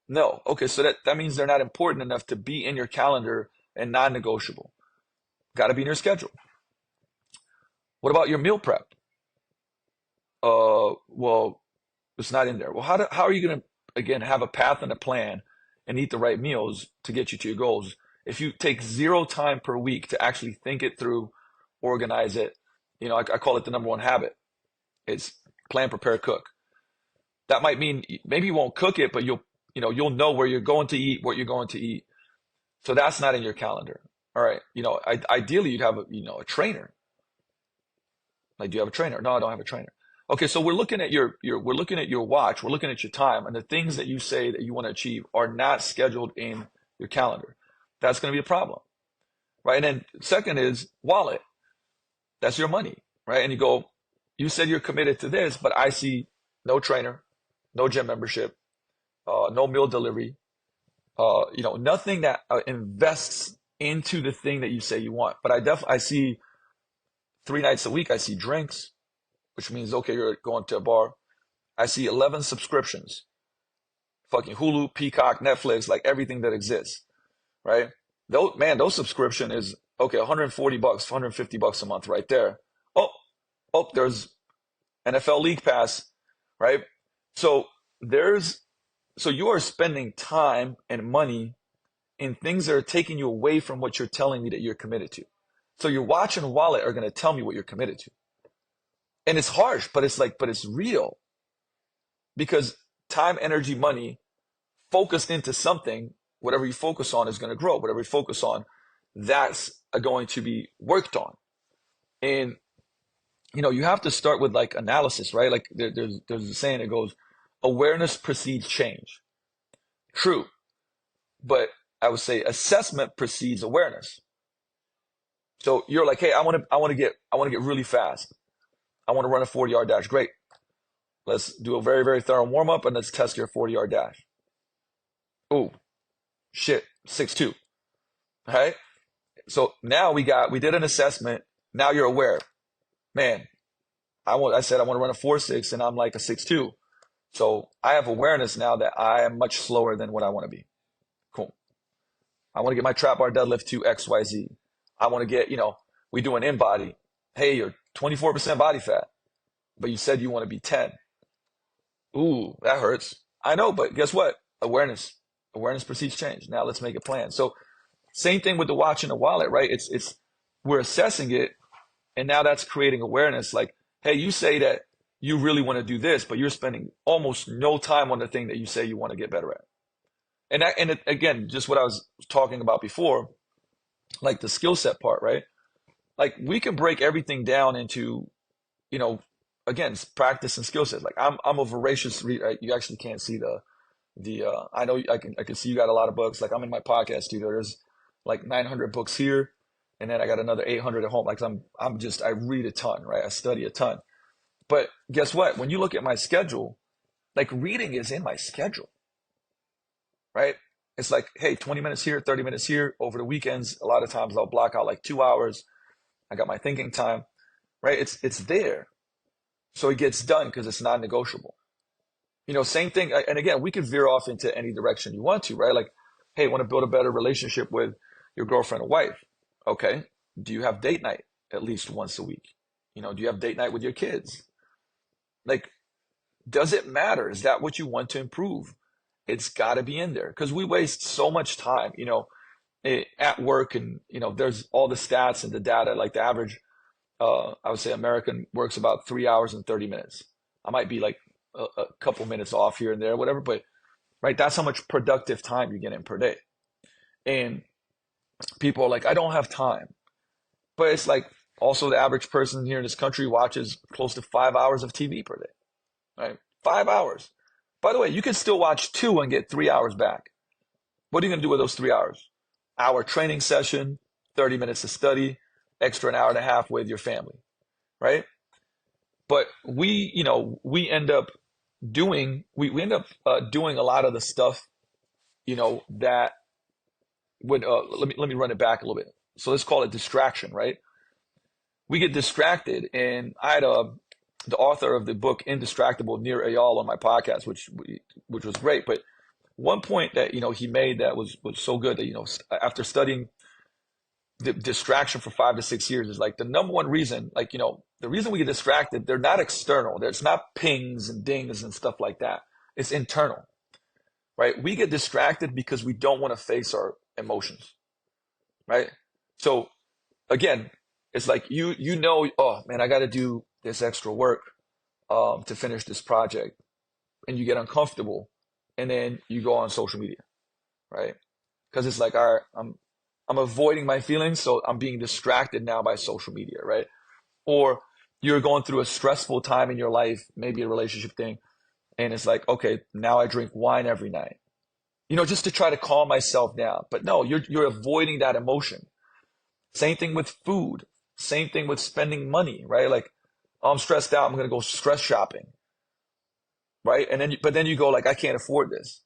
No. Okay, so that means they're not important enough to be in your calendar and non-negotiable. Got to be in your schedule. What about your meal prep? Well, it's not in there. Well, how are you going to, again, have a path and a plan and eat the right meals to get you to your goals if you take 0 time per week to actually think it through, organize it? I call it the number 1 habit. It's plan, prepare, cook. That might mean maybe you won't cook it, but you'll know where you're going to eat, what you're going to eat. So that's not in your calendar. All right. Ideally you'd have a trainer. Like, do you have a trainer? No, I don't have a trainer. Okay. So we're looking at we're looking at your watch. We're looking at your time, and the things that you say that you want to achieve are not scheduled in your calendar. That's going to be a problem. Right. And then second is wallet. That's your money. Right. And you said you're committed to this, but I see no trainer, no gym membership, no meal delivery, nothing that invests into the thing that you say you want. But I see 3 nights a week, I see drinks, which means, okay, you're going to a bar. I see 11 subscriptions, fucking Hulu, Peacock, Netflix, like everything that exists, right? Those subscription is, okay, $140, $150 a month right there. Oh, there's NFL League Pass, right? So you are spending time and money in things that are taking you away from what you're telling me that you're committed to. So your watch and wallet are going to tell me what you're committed to. And it's harsh, but it's real, because time, energy, money focused into something, whatever you focus on is going to grow. Whatever you focus on, that's going to be worked on. And, you have to start with like analysis, right? Like there's a saying that goes, awareness precedes change. True. But I would say assessment precedes awareness. So you're like, hey, I want to get really fast. I want to run a 40-yard dash. Great. Let's do a very, very thorough warm up and let's test your 40-yard dash. Oh, shit, 6'2". All right. So now we did an assessment. Now you're aware. Man, I said I want to run a 4.6 and I'm like a 6'2". So I have awareness now that I am much slower than what I want to be. Cool. I want to get my trap bar deadlift to XYZ. I want to get, we do an in body. Hey, you're 24% body fat, but you said you want to be 10. Ooh, that hurts. I know, but guess what? Awareness precedes change. Now let's make a plan. So same thing with the watch and the wallet, right? It's we're assessing it, and now that's creating awareness. Like, hey, you say that you really want to do this, but you're spending almost no time on the thing that you say you want to get better at. And again, just what I was talking about before, like the skill set part, right? Like we can break everything down into, again, practice and skill sets. Like I'm a voracious reader. You actually can't see I know I can see you got a lot of books. Like I'm in my podcast studio. There's like 900 books here, and then I got another 800 at home. Like I read a ton, right? I study a ton. But guess what? When you look at my schedule, like reading is in my schedule, right? It's like, hey, 20 minutes here, 30 minutes here. Over the weekends, a lot of times I'll block out like 2 hours. I got my thinking time, right? It's there. So it gets done because it's non-negotiable. Same thing. And again, we could veer off into any direction you want to, right? Like, hey, want to build a better relationship with your girlfriend or wife. Okay. Do you have date night at least once a week? Do you have date night with your kids? Like, does it matter? Is that what you want to improve? It's got to be in there, because we waste so much time, at work, and, there's all the stats and the data. Like the average, I would say American works about 3 hours and 30 minutes. I might be like a couple minutes off here and there, whatever, but right, that's how much productive time you get in per day. And people are like, I don't have time. But it's like, also the average person here in this country watches close to 5 hours of TV per day, right? 5 hours. By the way, you can still watch 2 and get 3 hours back. What are you going to do with those 3 hours? Hour training session, 30 minutes of study, extra an hour and a half with your family, right? But we end up doing a lot of the stuff, that would, let me run it back a little bit. So let's call it distraction, right? We get distracted, and I had the author of the book Indistractable, Nir Eyal, on my podcast, which was great. But one point that he made that was so good, that after studying the distraction for 5 to 6 years, is like the number one reason, like the reason we get distracted, they're not external. It's not pings and dings and stuff like that. It's internal, right? We get distracted because we don't want to face our emotions, right? So again, it's like oh man, I got to do this extra work to finish this project, and you get uncomfortable, and then you go on social media, right? Because it's like, all right, I'm avoiding my feelings, so I'm being distracted now by social media, right? Or you're going through a stressful time in your life, maybe a relationship thing, and it's like, okay, now I drink wine every night, just to try to calm myself down. But no, you're avoiding that emotion. Same thing with food. Same thing with spending money, right? Like, oh, I'm stressed out, I'm going to go stress shopping, right? But then you go like, I can't afford this.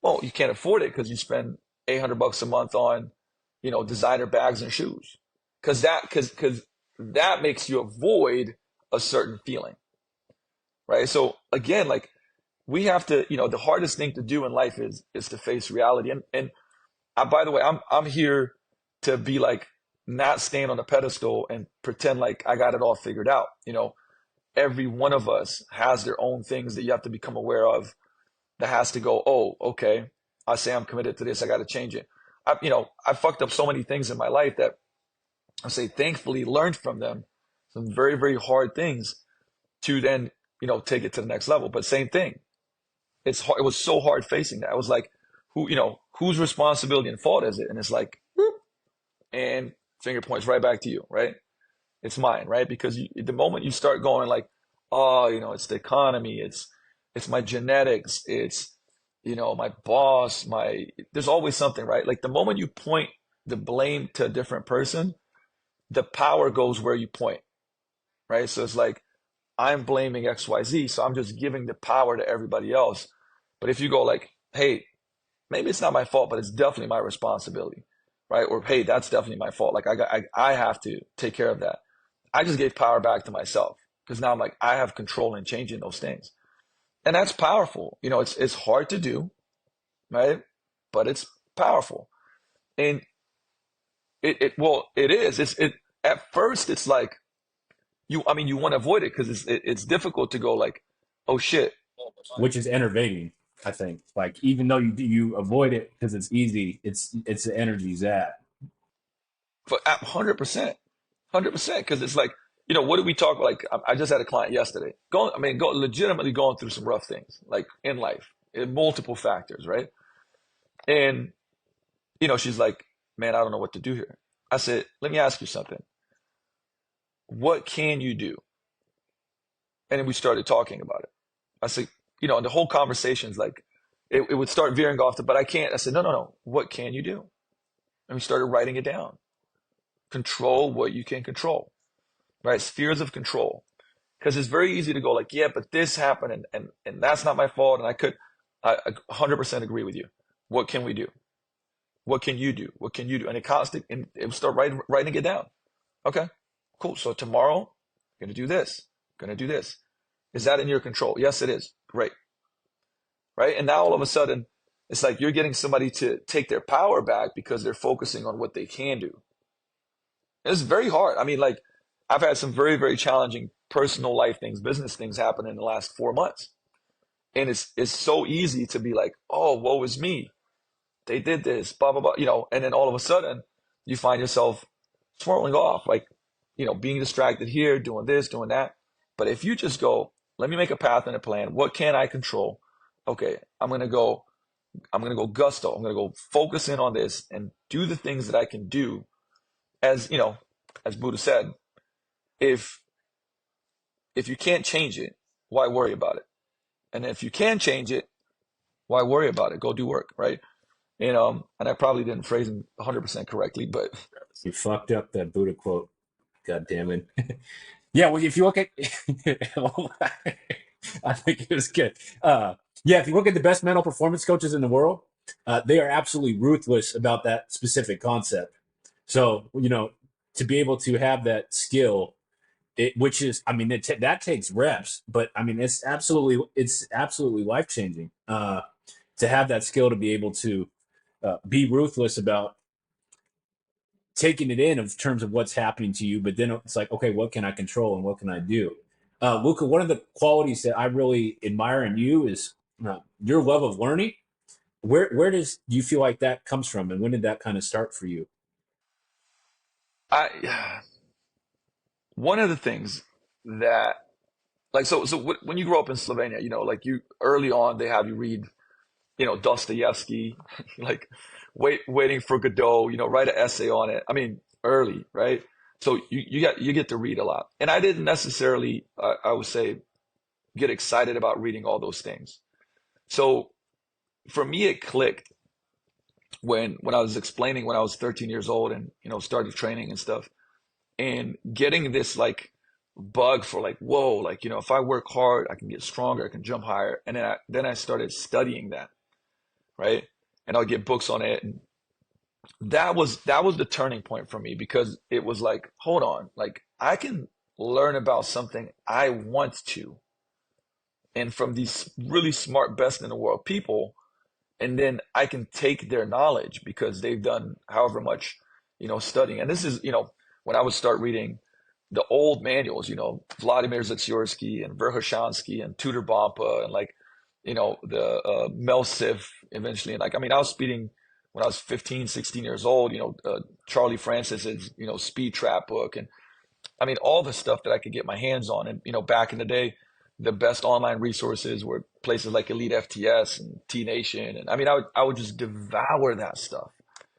Well, you can't afford it because you spend $800 a month on, designer bags and shoes. Because that makes you avoid a certain feeling, right? So again, like we have to, the hardest thing to do in life is to face reality. And by the way, I'm here to be like, not stand on a pedestal and pretend like I got it all figured out. Every one of us has their own things that you have to become aware of, that has to go, oh, okay, I say I'm committed to this, I got to change it. I fucked up so many things in my life that I say thankfully learned from them some very, very hard things to then, take it to the next level. But same thing. It's hard. It was so hard facing that. I was like, whose responsibility and fault is it? And it's like, whoop, and finger points right back to you, right? It's mine, right? Because the moment you start going like, oh, it's the economy, it's my genetics, it's, my boss, there's always something, right? Like the moment you point the blame to a different person, the power goes where you point, right? So it's like, I'm blaming XYZ, so I'm just giving the power to everybody else. But if you go like, hey, maybe it's not my fault, but it's definitely my responsibility, right? Or hey, that's definitely my fault. Like I have to take care of that. I just gave power back to myself because now I'm like, I have control in changing those things. And that's powerful. It's hard to do, right? But it's powerful. And it is. At first it's like you want to avoid it because it's difficult to go like, oh shit. Which is enervating, I think. Like even though you avoid it because it's easy, it's the energy zap. But 100%, 100%, because it's like, what did we talk about? Like, I just had a client yesterday, legitimately going through some rough things, like in life, in multiple factors, right? And, she's like, man, I don't know what to do here. I said, let me ask you something. What can you do? And then we started talking about it. I said, and the whole conversation is like, it would start veering off but I can't. I said, no. What can you do? And we started writing it down. Control what you can control, right? Spheres of control. Because it's very easy to go like, yeah, but this happened and that's not my fault. And I 100% agree with you. What can we do? What can you do? What can you do? And it would start writing it down. Okay, cool. So tomorrow, I'm going to do this. I'm going to do this. Is that in your control? Yes, it is. Great. Right. And now all of a sudden, it's like you're getting somebody to take their power back because they're focusing on what they can do. It's very hard. I mean, like, I've had some very, very challenging personal life things, business things happen in the last 4 months. And it's so easy to be like, oh, woe is me. They did this, blah, blah, blah, and then all of a sudden you find yourself swirling off, like, being distracted here, doing this, doing that. But if you just go, let me make a path and a plan. What can I control? Okay, I'm going to go gusto. I'm going to go focus in on this and do the things that I can do. As Buddha said, if you can't change it, why worry about it? And if you can change it, why worry about it? Go do work, right? And I probably didn't phrase it 100% correctly, but you fucked up that Buddha quote. God damn it. Yeah, well, if you look at, I think it was good. Yeah, if you look at the best mental performance coaches in the world, they are absolutely ruthless about that specific concept. So, to be able to have that skill, which is, that takes reps, but it's absolutely life changing to have that skill to be able to be ruthless about taking it in terms of what's happening to you. But then it's like, okay, what can I control and what can I do? Luka, one of the qualities that I really admire in you is your love of learning. Where do you feel like that comes from, and when did that kind of start for you? One of the things that, like, so when you grow up in Slovenia, like you early on, they have you read, Dostoevsky, like waiting for Godot, write an essay on it. I mean, early, right? So you get to read a lot. And I didn't necessarily, I would say, get excited about reading all those things. So for me, it clicked when I was explaining when I was 13 years old and, started training and stuff and getting this like bug for like, whoa, like, if I work hard, I can get stronger, I can jump higher. And then I started studying that, right? And I'll get books on it. And that was the turning point for me because it was like, hold on, like I can learn about something I want to, and from these really smart, best in the world people, and then I can take their knowledge because they've done however much, studying. And this is, when I would start reading the old manuals, Vladimir Zetsyorsky and Verkhoshansky and Tudor Bompa and like, the Mel Sif eventually. And like, I was when I was 15, 16 years old, Charlie Francis's, Speed Trap book. And I mean, all the stuff that I could get my hands on. And, back in the day, the best online resources were places like Elite FTS and T Nation. And I mean, I would just devour that stuff.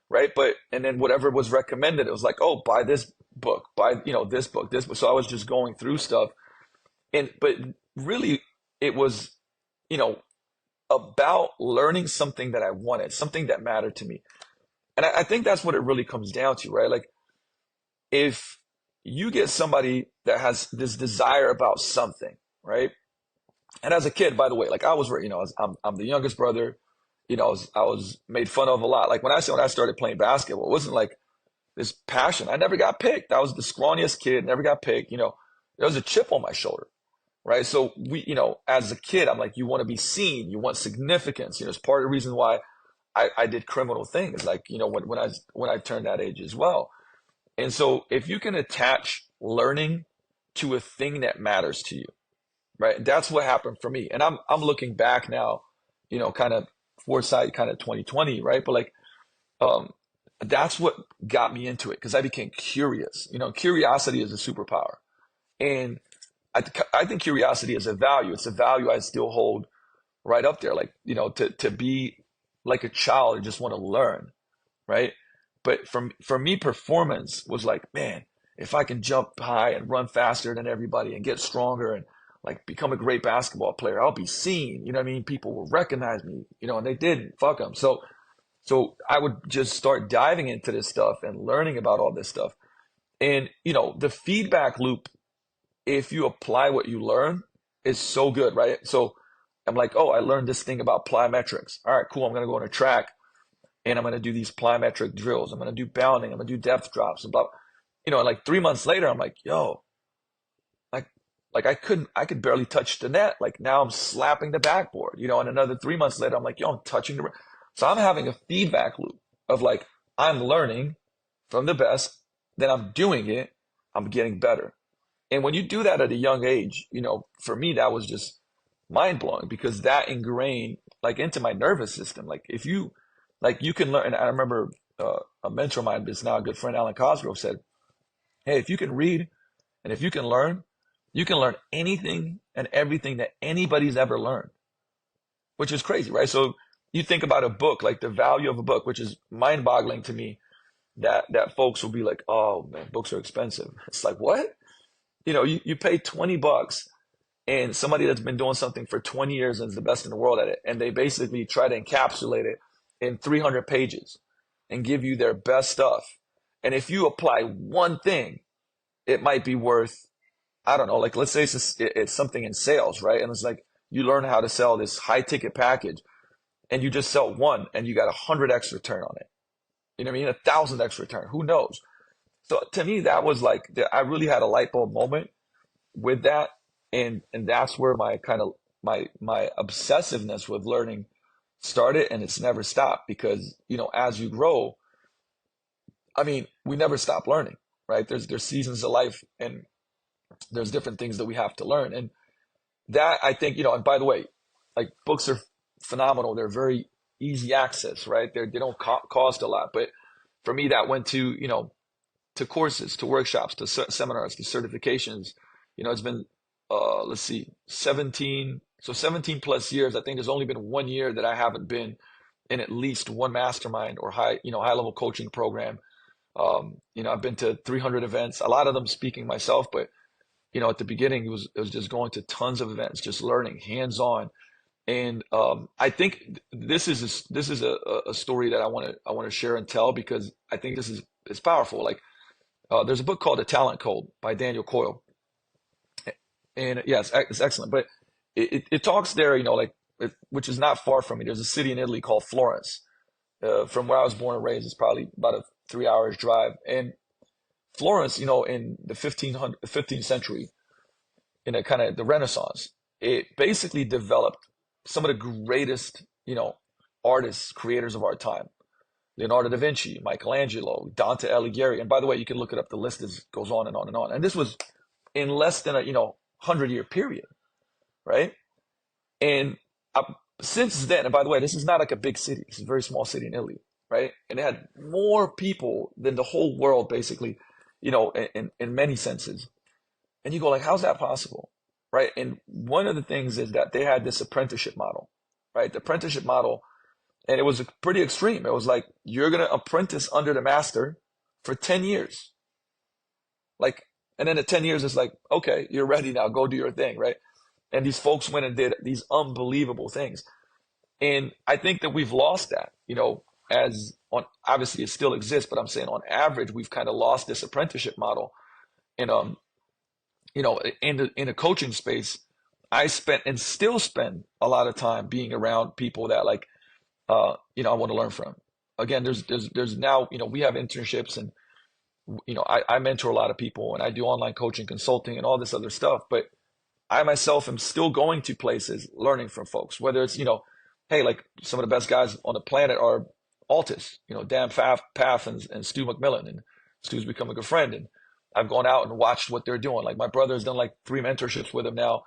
Right. And then whatever was recommended, it was like, oh, buy this book, buy, this book, this book. So I was just going through stuff. But really it was, about learning something that I wanted, something that mattered to me. And I think that's what it really comes down to, right? Like, if you get somebody that has this desire about something, right? And as a kid, by the way, like I was, I'm the youngest brother, I was made fun of a lot. Like when I started playing basketball, it wasn't like this passion. I never got picked. I was the scrawniest kid, never got picked. There was a chip on my shoulder, right? So as a kid, I'm like, you want to be seen, you want significance. It's part of the reason why I did criminal things, like, when I turned that age as well. And so if you can attach learning to a thing that matters to you, right? That's what happened for me. And I'm looking back now, kind of foresight, kind of 2020, right? But like, that's what got me into it, because I became curious. Curiosity is a superpower. And I think curiosity is a value. It's a value I still hold right up there. Like, to be like a child and just want to learn, right? But for me, performance was like, man, if I can jump high and run faster than everybody and get stronger and like become a great basketball player, I'll be seen. You know what I mean? People will recognize me, and they didn't. Fuck them. So I would just start diving into this stuff and learning about all this stuff. And, the feedback loop, if you apply what you learn, is so good, right? So I'm like, oh, I learned this thing about plyometrics. All right, cool. I'm going to go on a track and I'm going to do these plyometric drills. I'm going to do bounding. I'm going to do depth drops and blah. And like 3 months later, I'm like, yo, like I could barely touch the net. Like now I'm slapping the backboard, and another 3 months later, I'm like, yo, I'm touching the. So I'm having a feedback loop of like, I'm learning from the best, then I'm doing it, I'm getting better. And when you do that at a young age, for me, that was just mind blowing, because that ingrained like into my nervous system. Like if you, like you can learn, and I remember a mentor of mine, that's now a good friend, Alan Cosgrove, said, hey, if you can read and if you can learn anything and everything that anybody's ever learned, which is crazy, right? So you think about a book, like the value of a book, which is mind boggling to me, that folks will be like, oh man, books are expensive. It's like, what? You pay $20 and somebody that's been doing something for 20 years and is the best in the world at it, and they basically try to encapsulate it in 300 pages and give you their best stuff. And if you apply one thing, it might be worth, I don't know, like let's say it's something in sales, right? And it's like you learn how to sell this high ticket package and you just sell one and you got 100x return on it. You know what I mean? 1,000x return, who knows? So to me, that was like, I really had a light bulb moment with that. And that's where my kind of, my obsessiveness with learning started, and it's never stopped, because, as you grow, I mean, we never stop learning, right? There's seasons of life and there's different things that we have to learn. And that, I think, and by the way, like books are phenomenal. They're very easy access, right? They don't cost a lot. But for me, that went to, to courses, to workshops, to seminars, to certifications. It's been, let's see, 17 plus years. I think there's only been 1 year that I haven't been in at least one mastermind or high level coaching program. I've been to 300 events, a lot of them speaking myself, but at the beginning, it was just going to tons of events, just learning hands-on. And I think this is a story that I want to share and tell, because I think it's powerful. Like there's a book called The Talent Code by Daniel Coyle, and yeah, it's excellent. But it talks there, which is not far from me. There's a city in Italy called Florence. From where I was born and raised, it's probably about a 3 hours drive. And Florence, in the 15th century, in a kind of the Renaissance, it basically developed some of the greatest, artists, creators of our time. Leonardo da Vinci, Michelangelo, Dante Alighieri. And by the way, you can look it up. The list goes on and on and on. And this was in less than a, 100-year period, right? And since then, and by the way, this is not like a big city. It's a very small city in Italy, right? And it had more people than the whole world, basically, in many senses. And you go like, how's that possible? Right. And one of the things is that they had this apprenticeship model, right? The apprenticeship model, and it was pretty extreme. It was like, you're going to apprentice under the master for 10 years. Like, and then at 10 years, it's like, okay, you're ready now, go do your thing, right? And these folks went and did these unbelievable things. And I think that we've lost that, as on, obviously it still exists, but I'm saying on average, we've kind of lost this apprenticeship model. And, in the coaching space, I spent and still spend a lot of time being around people that like, I want to learn from. Again, there's now, we have internships and, I mentor a lot of people and I do online coaching, consulting and all this other stuff, but I myself am still going to places learning from folks, whether it's, hey, like some of the best guys on the planet are Altus, Dan Path and Stu McMillan, and Stu's become a good friend. And I've gone out and watched what they're doing. Like my brother has done like 3 mentorships with him now,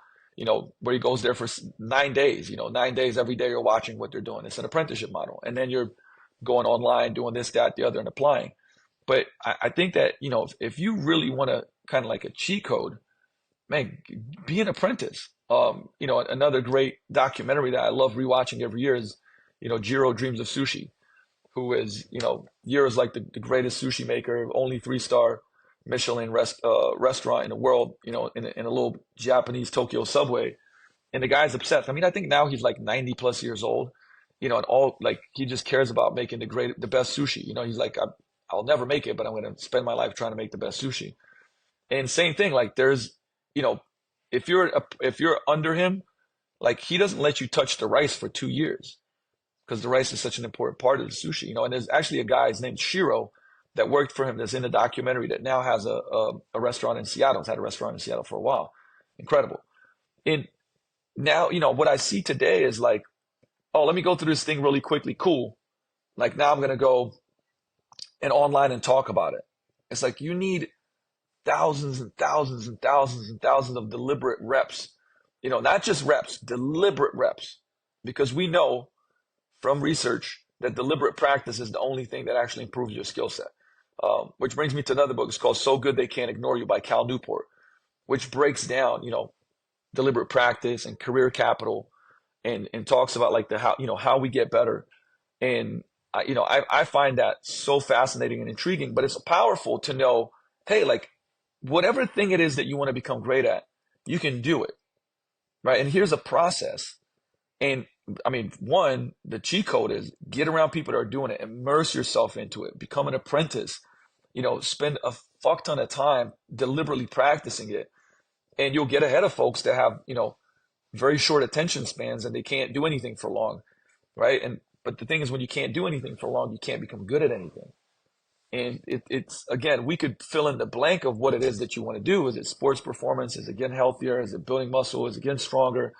where he goes there for 9 days, 9 days every day you're watching what they're doing. It's an apprenticeship model. And then you're going online, doing this, that, the other, and applying. But I think that, if you really want to kind of like a cheat code, man, be an apprentice. Another great documentary that I love rewatching every year is, Jiro Dreams of Sushi, who is, Jiro is like the greatest sushi maker, only 3-star Michelin restaurant in the world, in a little Japanese Tokyo subway. And the guy's obsessed. I mean, I think now he's like 90 plus years old, and all like he just cares about making the best sushi. He's like, I'll never make it, but I'm going to spend my life trying to make the best sushi. And same thing, like there's, if you're under him, like he doesn't let you touch the rice for 2 years because the rice is such an important part of the sushi, and there's actually a guy, his name's Shiro, that worked for him that's in the documentary that now has a restaurant in Seattle. It's had a restaurant in Seattle for a while. Incredible. And now, what I see today is like, oh, let me go through this thing really quickly. Cool. Like now I'm going to go and online and talk about it. It's like you need thousands and thousands and thousands and thousands of deliberate reps, not just reps, deliberate reps, because we know from research that deliberate practice is the only thing that actually improves your skill set. Which brings me to another book. It's called So Good They Can't Ignore You by Cal Newport, which breaks down, deliberate practice and career capital and talks about like how we get better. And I find that so fascinating and intriguing, but it's powerful to know, hey, like whatever thing it is that you want to become great at, you can do it, right? And here's a process. And I mean, one, the cheat code is get around people that are doing it, immerse yourself into it, become an apprentice, spend a fuck ton of time deliberately practicing it. And you'll get ahead of folks that have, very short attention spans and they can't do anything for long, right? But the thing is, when you can't do anything for long, you can't become good at anything. And it's again, we could fill in the blank of what it is that you want to do. Is it sports performance? Is it getting healthier? Is it building muscle? Is it getting stronger?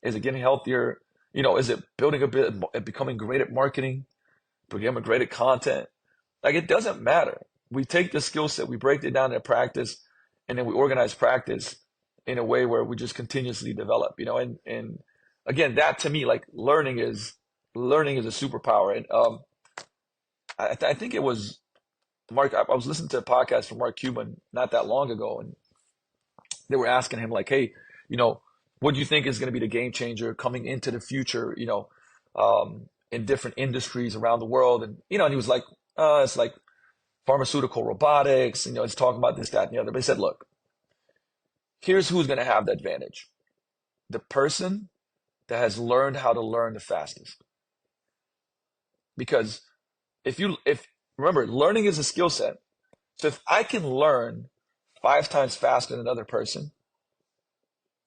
Is it getting healthier? Is it building a bit, becoming great at marketing, becoming great at content? Like it doesn't matter. We take the skill set, we break it down into practice, and then we organize practice in a way where we just continuously develop. And again, that to me, like learning is a superpower. And I think it was Mark. I was listening to a podcast from Mark Cuban not that long ago, and they were asking him like, hey, what do you think is going to be the game changer coming into the future, in different industries around the world? And, and he was like, it's like pharmaceutical robotics, and, he's talking about this, that, and the other. But he said, look, here's who's going to have the advantage. The person that has learned how to learn the fastest. Because remember, learning is a skill set. So if I can learn 5 times faster than another person,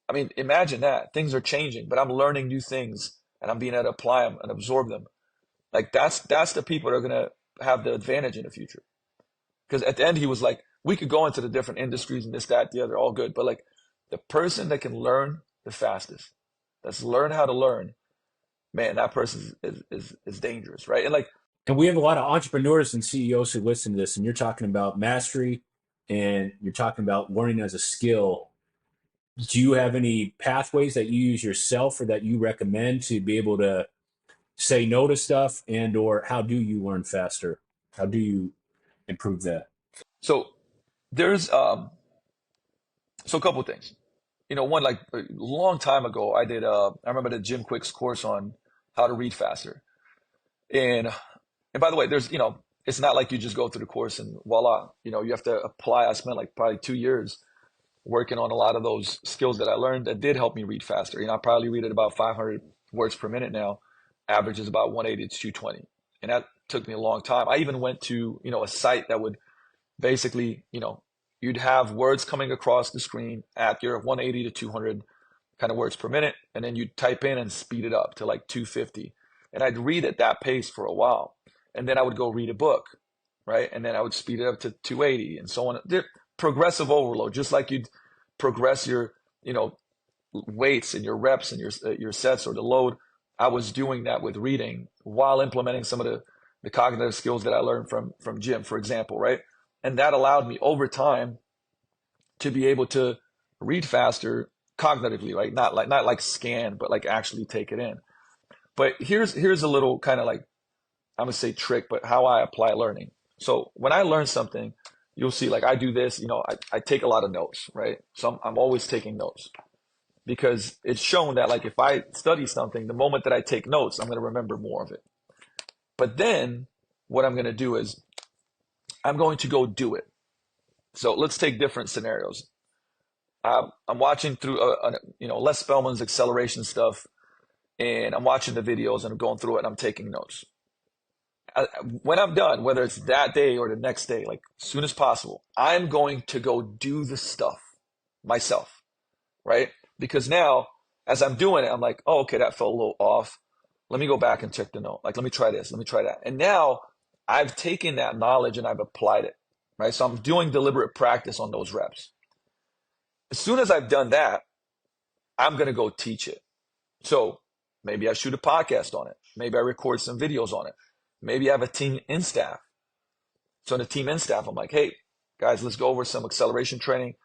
I mean, imagine that. Things are changing, but I'm learning new things and I'm being able to apply them and absorb them. Like that's the people that are going to have the advantage in the future. Because at the end, he was like, we could go into the different industries and this, that, the other, all good. But like the person that can learn the fastest, that's learn how to learn, man, that person is dangerous, right? And we have a lot of entrepreneurs and CEOs who listen to this, and you're talking about mastery and you're talking about learning as a skill. Do you have any pathways that you use yourself or that you recommend to be able to say no to stuff, and or how do you learn faster? How do you improve that? So there's so a couple of things. One, like a long time ago, I remember the Jim Quick's course on how to read faster. And by the way, it's not like you just go through the course and voila, you have to apply. I spent like probably 2 years working on a lot of those skills that I learned that did help me read faster. I probably read at about 500 words per minute now. Average is about 180 to 220. And that took me a long time. I even went to, a site that would basically, you'd have words coming across the screen at your 180 to 200 kind of words per minute. And then you'd type in and speed it up to like 250. And I'd read at that pace for a while. And then I would go read a book, right? And then I would speed it up to 280 and so on. Progressive overload, just like you'd progress your, weights and your reps and your sets or the load. I was doing that with reading while implementing some of the cognitive skills that I learned from Jim, for example, right? And that allowed me over time to be able to read faster cognitively, right? Not like scan, but like actually take it in. But here's a little kind of like, I'm gonna say trick, but how I apply learning. So when I learn something, you'll see like I do this, I take a lot of notes, right? So I'm always taking notes because it's shown that like if I study something, the moment that I take notes, I'm gonna remember more of it. But then what I'm gonna do is I'm going to go do it. So let's take different scenarios. I'm watching through, Les Spellman's acceleration stuff, and I'm watching the videos and I'm going through it and I'm taking notes. When I'm done, whether it's that day or the next day, like as soon as possible, I'm going to go do the stuff myself, right? Because now, as I'm doing it, I'm like, oh, okay, that felt a little off. Let me go back and check the note. Like, let me try this, let me try that. And now I've taken that knowledge and I've applied it, right? So I'm doing deliberate practice on those reps. As soon as I've done that, I'm going to go teach it. So maybe I shoot a podcast on it. Maybe I record some videos on it. Maybe I have a team in staff. So in the team in staff, I'm like, hey, guys, let's go over some acceleration training,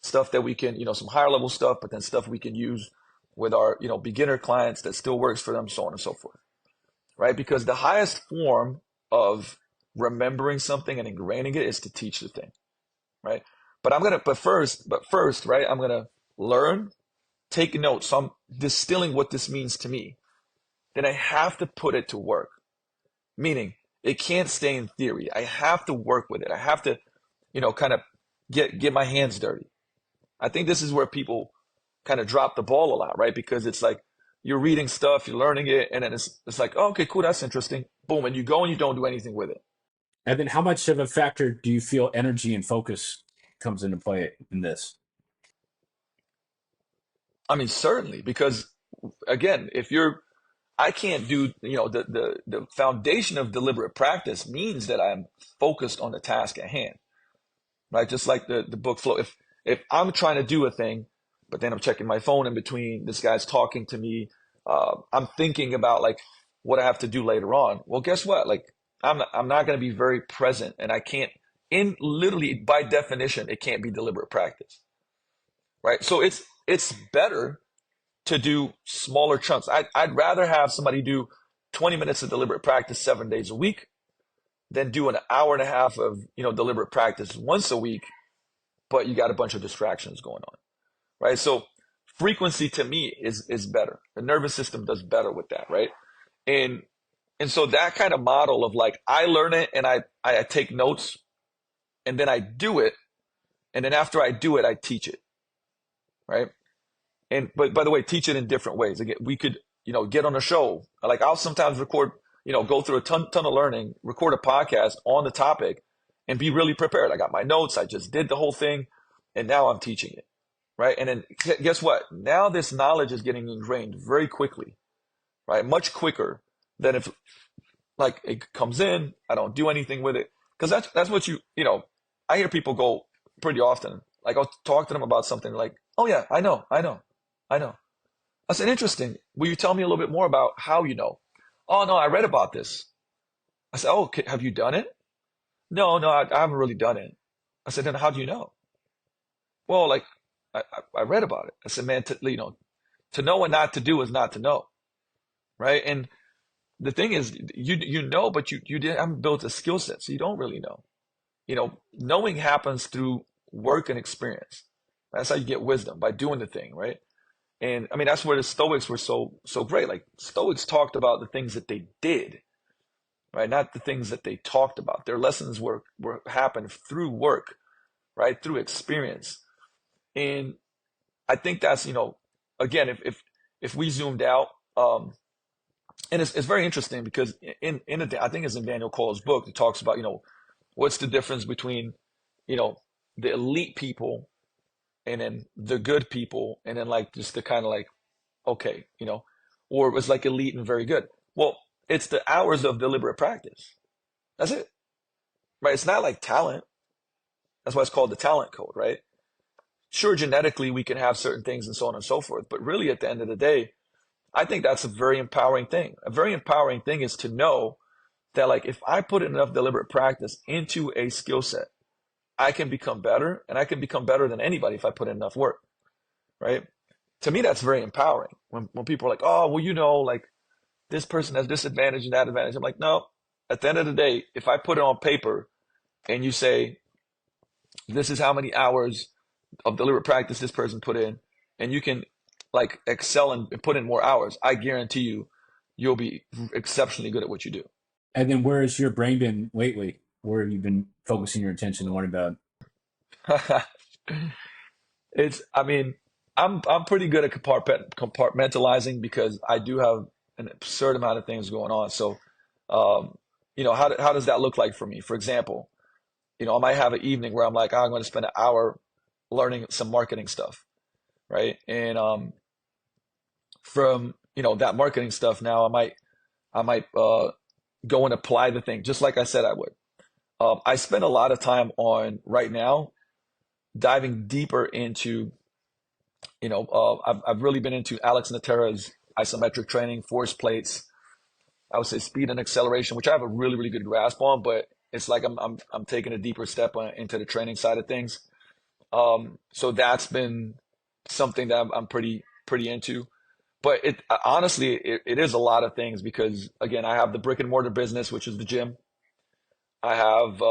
stuff that we can, some higher level stuff, but then stuff we can use with our, beginner clients that still works for them, so on and so forth, right? Because the highest form of remembering something and ingraining it is to teach the thing, right? But first, right, I'm going to learn, take notes. So I'm distilling what this means to me. Then I have to put it to work. Meaning it can't stay in theory. I have to work with it. I have to, kind of get my hands dirty. I think this is where people kind of drop the ball a lot, right? Because it's like you're reading stuff, you're learning it, and then it's like, oh, okay, cool, that's interesting. Boom, and you go and you don't do anything with it. And then how much of a factor do you feel energy and focus comes into play in this? I mean, certainly, because again, I can't do, the foundation of deliberate practice means that I'm focused on the task at hand, right? Just like the book flow. If I'm trying to do a thing, but then I'm checking my phone in between, this guy's talking to me, I'm thinking about like what I have to do later on. Well, guess what? Like I'm not going to be very present, and I can't, literally by definition, it can't be deliberate practice, right? So it's better to do smaller chunks. I'd rather have somebody do 20 minutes of deliberate practice 7 days a week than do an hour and a half of, deliberate practice once a week, but you got a bunch of distractions going on, right? So frequency to me is better. The nervous system does better with that, right? And so that kind of model of like, I learn it and I take notes and then I do it. And then after I do it, I teach it, right? But by the way, teach it in different ways. Again, we could, get on a show. Like I'll sometimes record, go through a ton of learning, record a podcast on the topic and be really prepared. I got my notes. I just did the whole thing and now I'm teaching it, right? And then guess what? Now this knowledge is getting ingrained very quickly, right? Much quicker than if like it comes in, I don't do anything with it. Cause that's what I hear people go pretty often. Like I'll talk to them about something like, oh yeah, I know. I said, interesting. Will you tell me a little bit more about how you know? Oh, no, I read about this. I said, oh, okay, have you done it? No, I haven't really done it. I said, then how do you know? Well, like, I read about it. I said, man, to know and not to do is not to know, right? And the thing is, you know, but you haven't built a skill set, so you don't really know. Knowing happens through work and experience. That's how you get wisdom, by doing the thing, right? And I mean, that's where the Stoics were so great. Like, Stoics talked about the things that they did, right? Not the things that they talked about. Their lessons were happened through work, right? Through experience. And I think that's, again, if we zoomed out, and it's very interesting because I think it's in Daniel Cole's book that talks about, what's the difference between, the elite people and then the good people, and then like just the kind of like, okay, or it was like elite and very good. Well, it's the hours of deliberate practice. That's it, right? It's not like talent. That's why it's called the talent code, right? Sure, genetically we can have certain things and so on and so forth, but really at the end of the day, I think that's a very empowering thing. A very empowering thing is to know that, like, if I put enough deliberate practice into a skill set, I can become better, and I can become better than anybody if I put in enough work, right? To me, that's very empowering. When people are like, oh, well, like, this person has this advantage and that advantage. I'm like, no, at the end of the day, if I put it on paper and you say, this is how many hours of deliberate practice this person put in, and you can like excel and put in more hours, I guarantee you'll be exceptionally good at what you do. And then where has your brain been lately? Where have you been focusing your attention and learning about? I mean, I'm pretty good at compartmentalizing because I do have an absurd amount of things going on. So, how does that look like for me? For example, I might have an evening where I'm like, I'm going to spend an hour learning some marketing stuff, right? And from that marketing stuff, now I might go and apply the thing, just like I said I would. I spend a lot of time on right now diving deeper into, I've really been into Alex Natera's isometric training, force plates. I would say speed and acceleration, which I have a really, really good grasp on, but it's like I'm taking a deeper step into the training side of things. So that's been something that I'm pretty into. But honestly, it is a lot of things because, again, I have the brick and mortar business, which is the gym. I have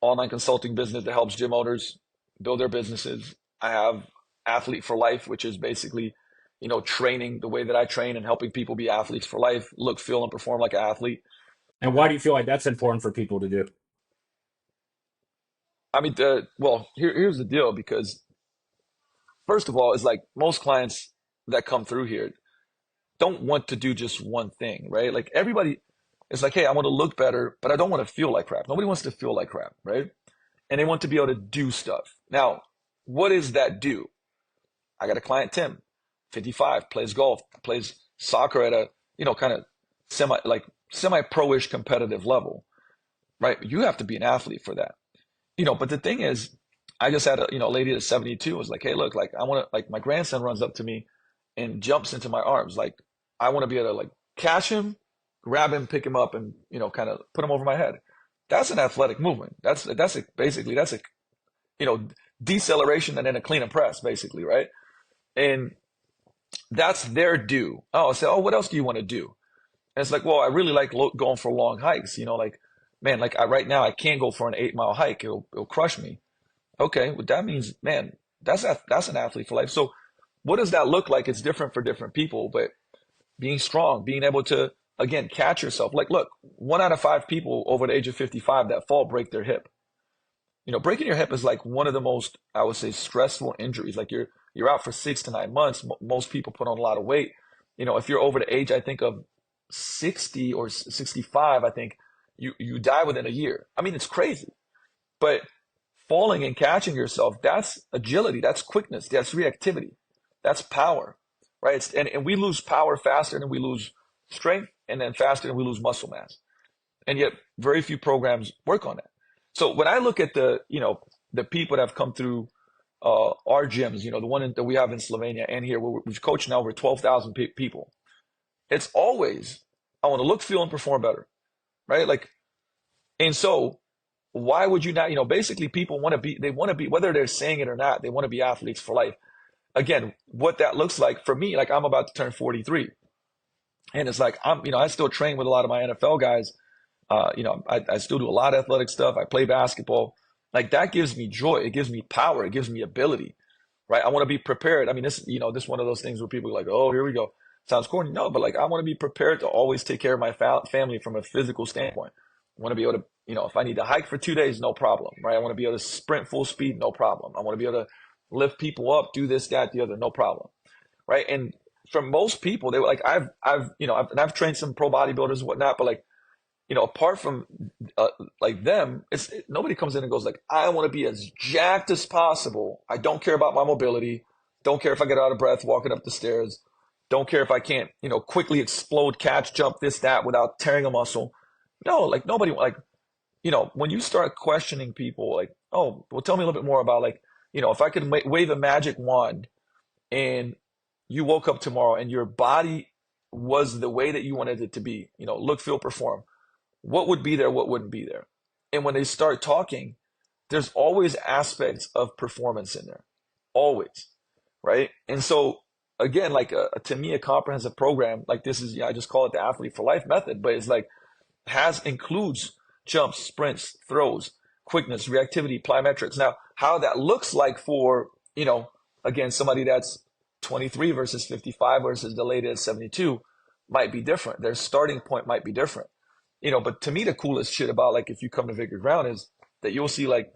online consulting business that helps gym owners build their businesses. I have Athlete for Life, which is basically, training the way that I train and helping people be athletes for life, look, feel, and perform like an athlete. And why do you feel like that's important for people to do? I mean, here's the deal, because first of all, it's like most clients that come through here don't want to do just one thing, right? Like everybody is like, hey, I want to look better, but I don't want to feel like crap. Nobody wants to feel like crap, right? And they want to be able to do stuff. Now, what is that do? I got a client, Tim, 55, plays golf, plays soccer at a, kind of semi-pro-ish competitive level, right? You have to be an athlete for that. But the thing is, I just had a lady that's 72 was like, hey, look, like I want to, like, my grandson runs up to me and jumps into my arms. Like, I want to be able to like catch him, grab him, pick him up, and kind of put him over my head. That's an athletic movement. That's basically deceleration and then a clean and press, basically, right? And that's their do. Oh, I said, oh, what else do you want to do? And it's like, well, I really like going for long hikes. Like, man, like right now I can't go for an 8-mile hike. It'll crush me. Okay, well, that means, man, that's an athlete for life. So what does that look like? It's different for different people, but being strong, being able to, again, catch yourself. Like, look, 1 out of 5 people over the age of 55 that fall break their hip. Breaking your hip is like one of the most, I would say, stressful injuries. Like you're out for 6 to 9 months. Most people put on a lot of weight. If you're over the age, I think, of 60 or 65, I think you die within a year. I mean, it's crazy. But falling and catching yourself, that's agility, that's quickness, that's reactivity, that's power, right? And we lose power faster than we lose strength, and then faster than we lose muscle mass. And yet very few programs work on that. So when I look at the people that have come through our gyms, the one that we have in Slovenia and here, we've coached now over 12,000 people. It's always, I want to look, feel, and perform better, right? Like, and so why would you not, basically people want to be, whether they're saying it or not, they want to be athletes for life. Again, what that looks like for me, like I'm about to turn 43. And it's like, I still train with a lot of my NFL guys. I still do a lot of athletic stuff. I play basketball. Like that gives me joy. It gives me power. It gives me ability, right? I want to be prepared. I mean, this is one of those things where people are like, oh, here we go. Sounds corny. No, but like, I want to be prepared to always take care of my family from a physical standpoint. I want to be able to, if I need to hike for 2 days, no problem, right? I want to be able to sprint full speed, no problem. I want to be able to lift people up, do this, that, the other, no problem, right? And for most people, they were like, I've trained some pro bodybuilders and whatnot, but like, apart from like them, nobody comes in and goes like, I want to be as jacked as possible. I don't care about my mobility. Don't care if I get out of breath walking up the stairs. Don't care if I can't, quickly explode, catch, jump, this, that without tearing a muscle. No, like nobody, like, when you start questioning people, like, oh, well, tell me a little bit more about like, if I could wave a magic wand and you woke up tomorrow and your body was the way that you wanted it to be, look, feel, perform, what would be there, what wouldn't be there? And when they start talking, there's always aspects of performance in there, always, right? And so again, like to me, a comprehensive program like this is, I just call it the Athlete for Life method, but it's like includes jumps, sprints, throws, quickness, reactivity, plyometrics. Now, how that looks like for, again, somebody that's 23 versus 55 versus the latest 72 might be different. Their starting point might be different. But to me, the coolest shit about like if you come to Vigor Ground is that you'll see like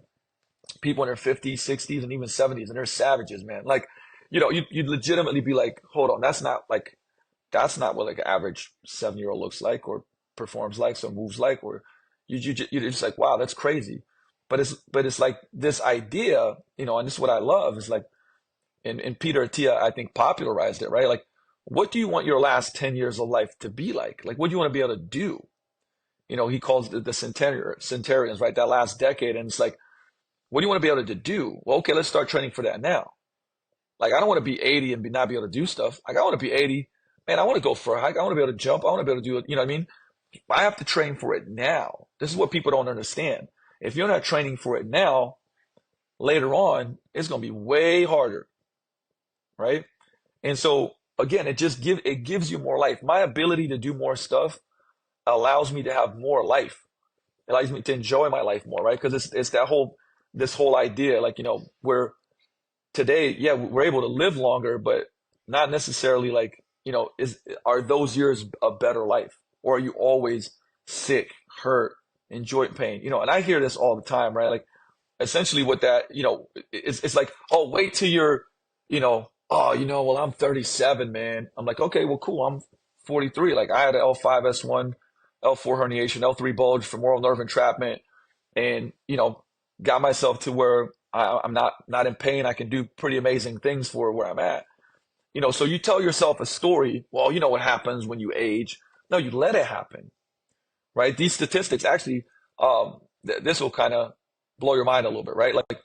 people in their 50s, 60s, and even 70s, and they're savages, man. Like, you'd legitimately be like, hold on, that's not what like an average 7-year-old looks like or performs like, so moves like, or you're just like, wow, that's crazy. But it's like this idea, and this is what I love is like, and Peter Attia, I think, popularized it, right? Like, what do you want your last 10 years of life to be like? Like, what do you want to be able to do? He calls it the centurions, right? That last decade. And it's like, what do you want to be able to do? Well, okay, let's start training for that now. Like, I don't want to be 80 and not be able to do stuff. Like, I want to be 80. Man, I want to go for a hike. I want to be able to jump. I want to be able to do it. You know what I mean? I have to train for it now. This is what people don't understand. If you're not training for it now, later on, it's going to be way harder, right? And so, again, it gives you more life. My ability to do more stuff allows me to have more life. It allows me to enjoy my life more, right? Because it's this whole idea, like, where today, yeah, we're able to live longer, but not necessarily like, are those years a better life? Or are you always sick, hurt, in joint pain? And I hear this all the time, right? Like, essentially what that, it's like, oh, wait till you're, well, I'm 37, man. I'm like, okay, well, cool. I'm 43. Like, I had an L5-S1, L4 herniation, L3 bulge, femoral nerve entrapment, and, got myself to where I'm not in pain. I can do pretty amazing things for where I'm at. So you tell yourself a story. Well, you know what happens when you age. No, you let it happen, right? These statistics actually, this will kind of blow your mind a little bit, right? Like,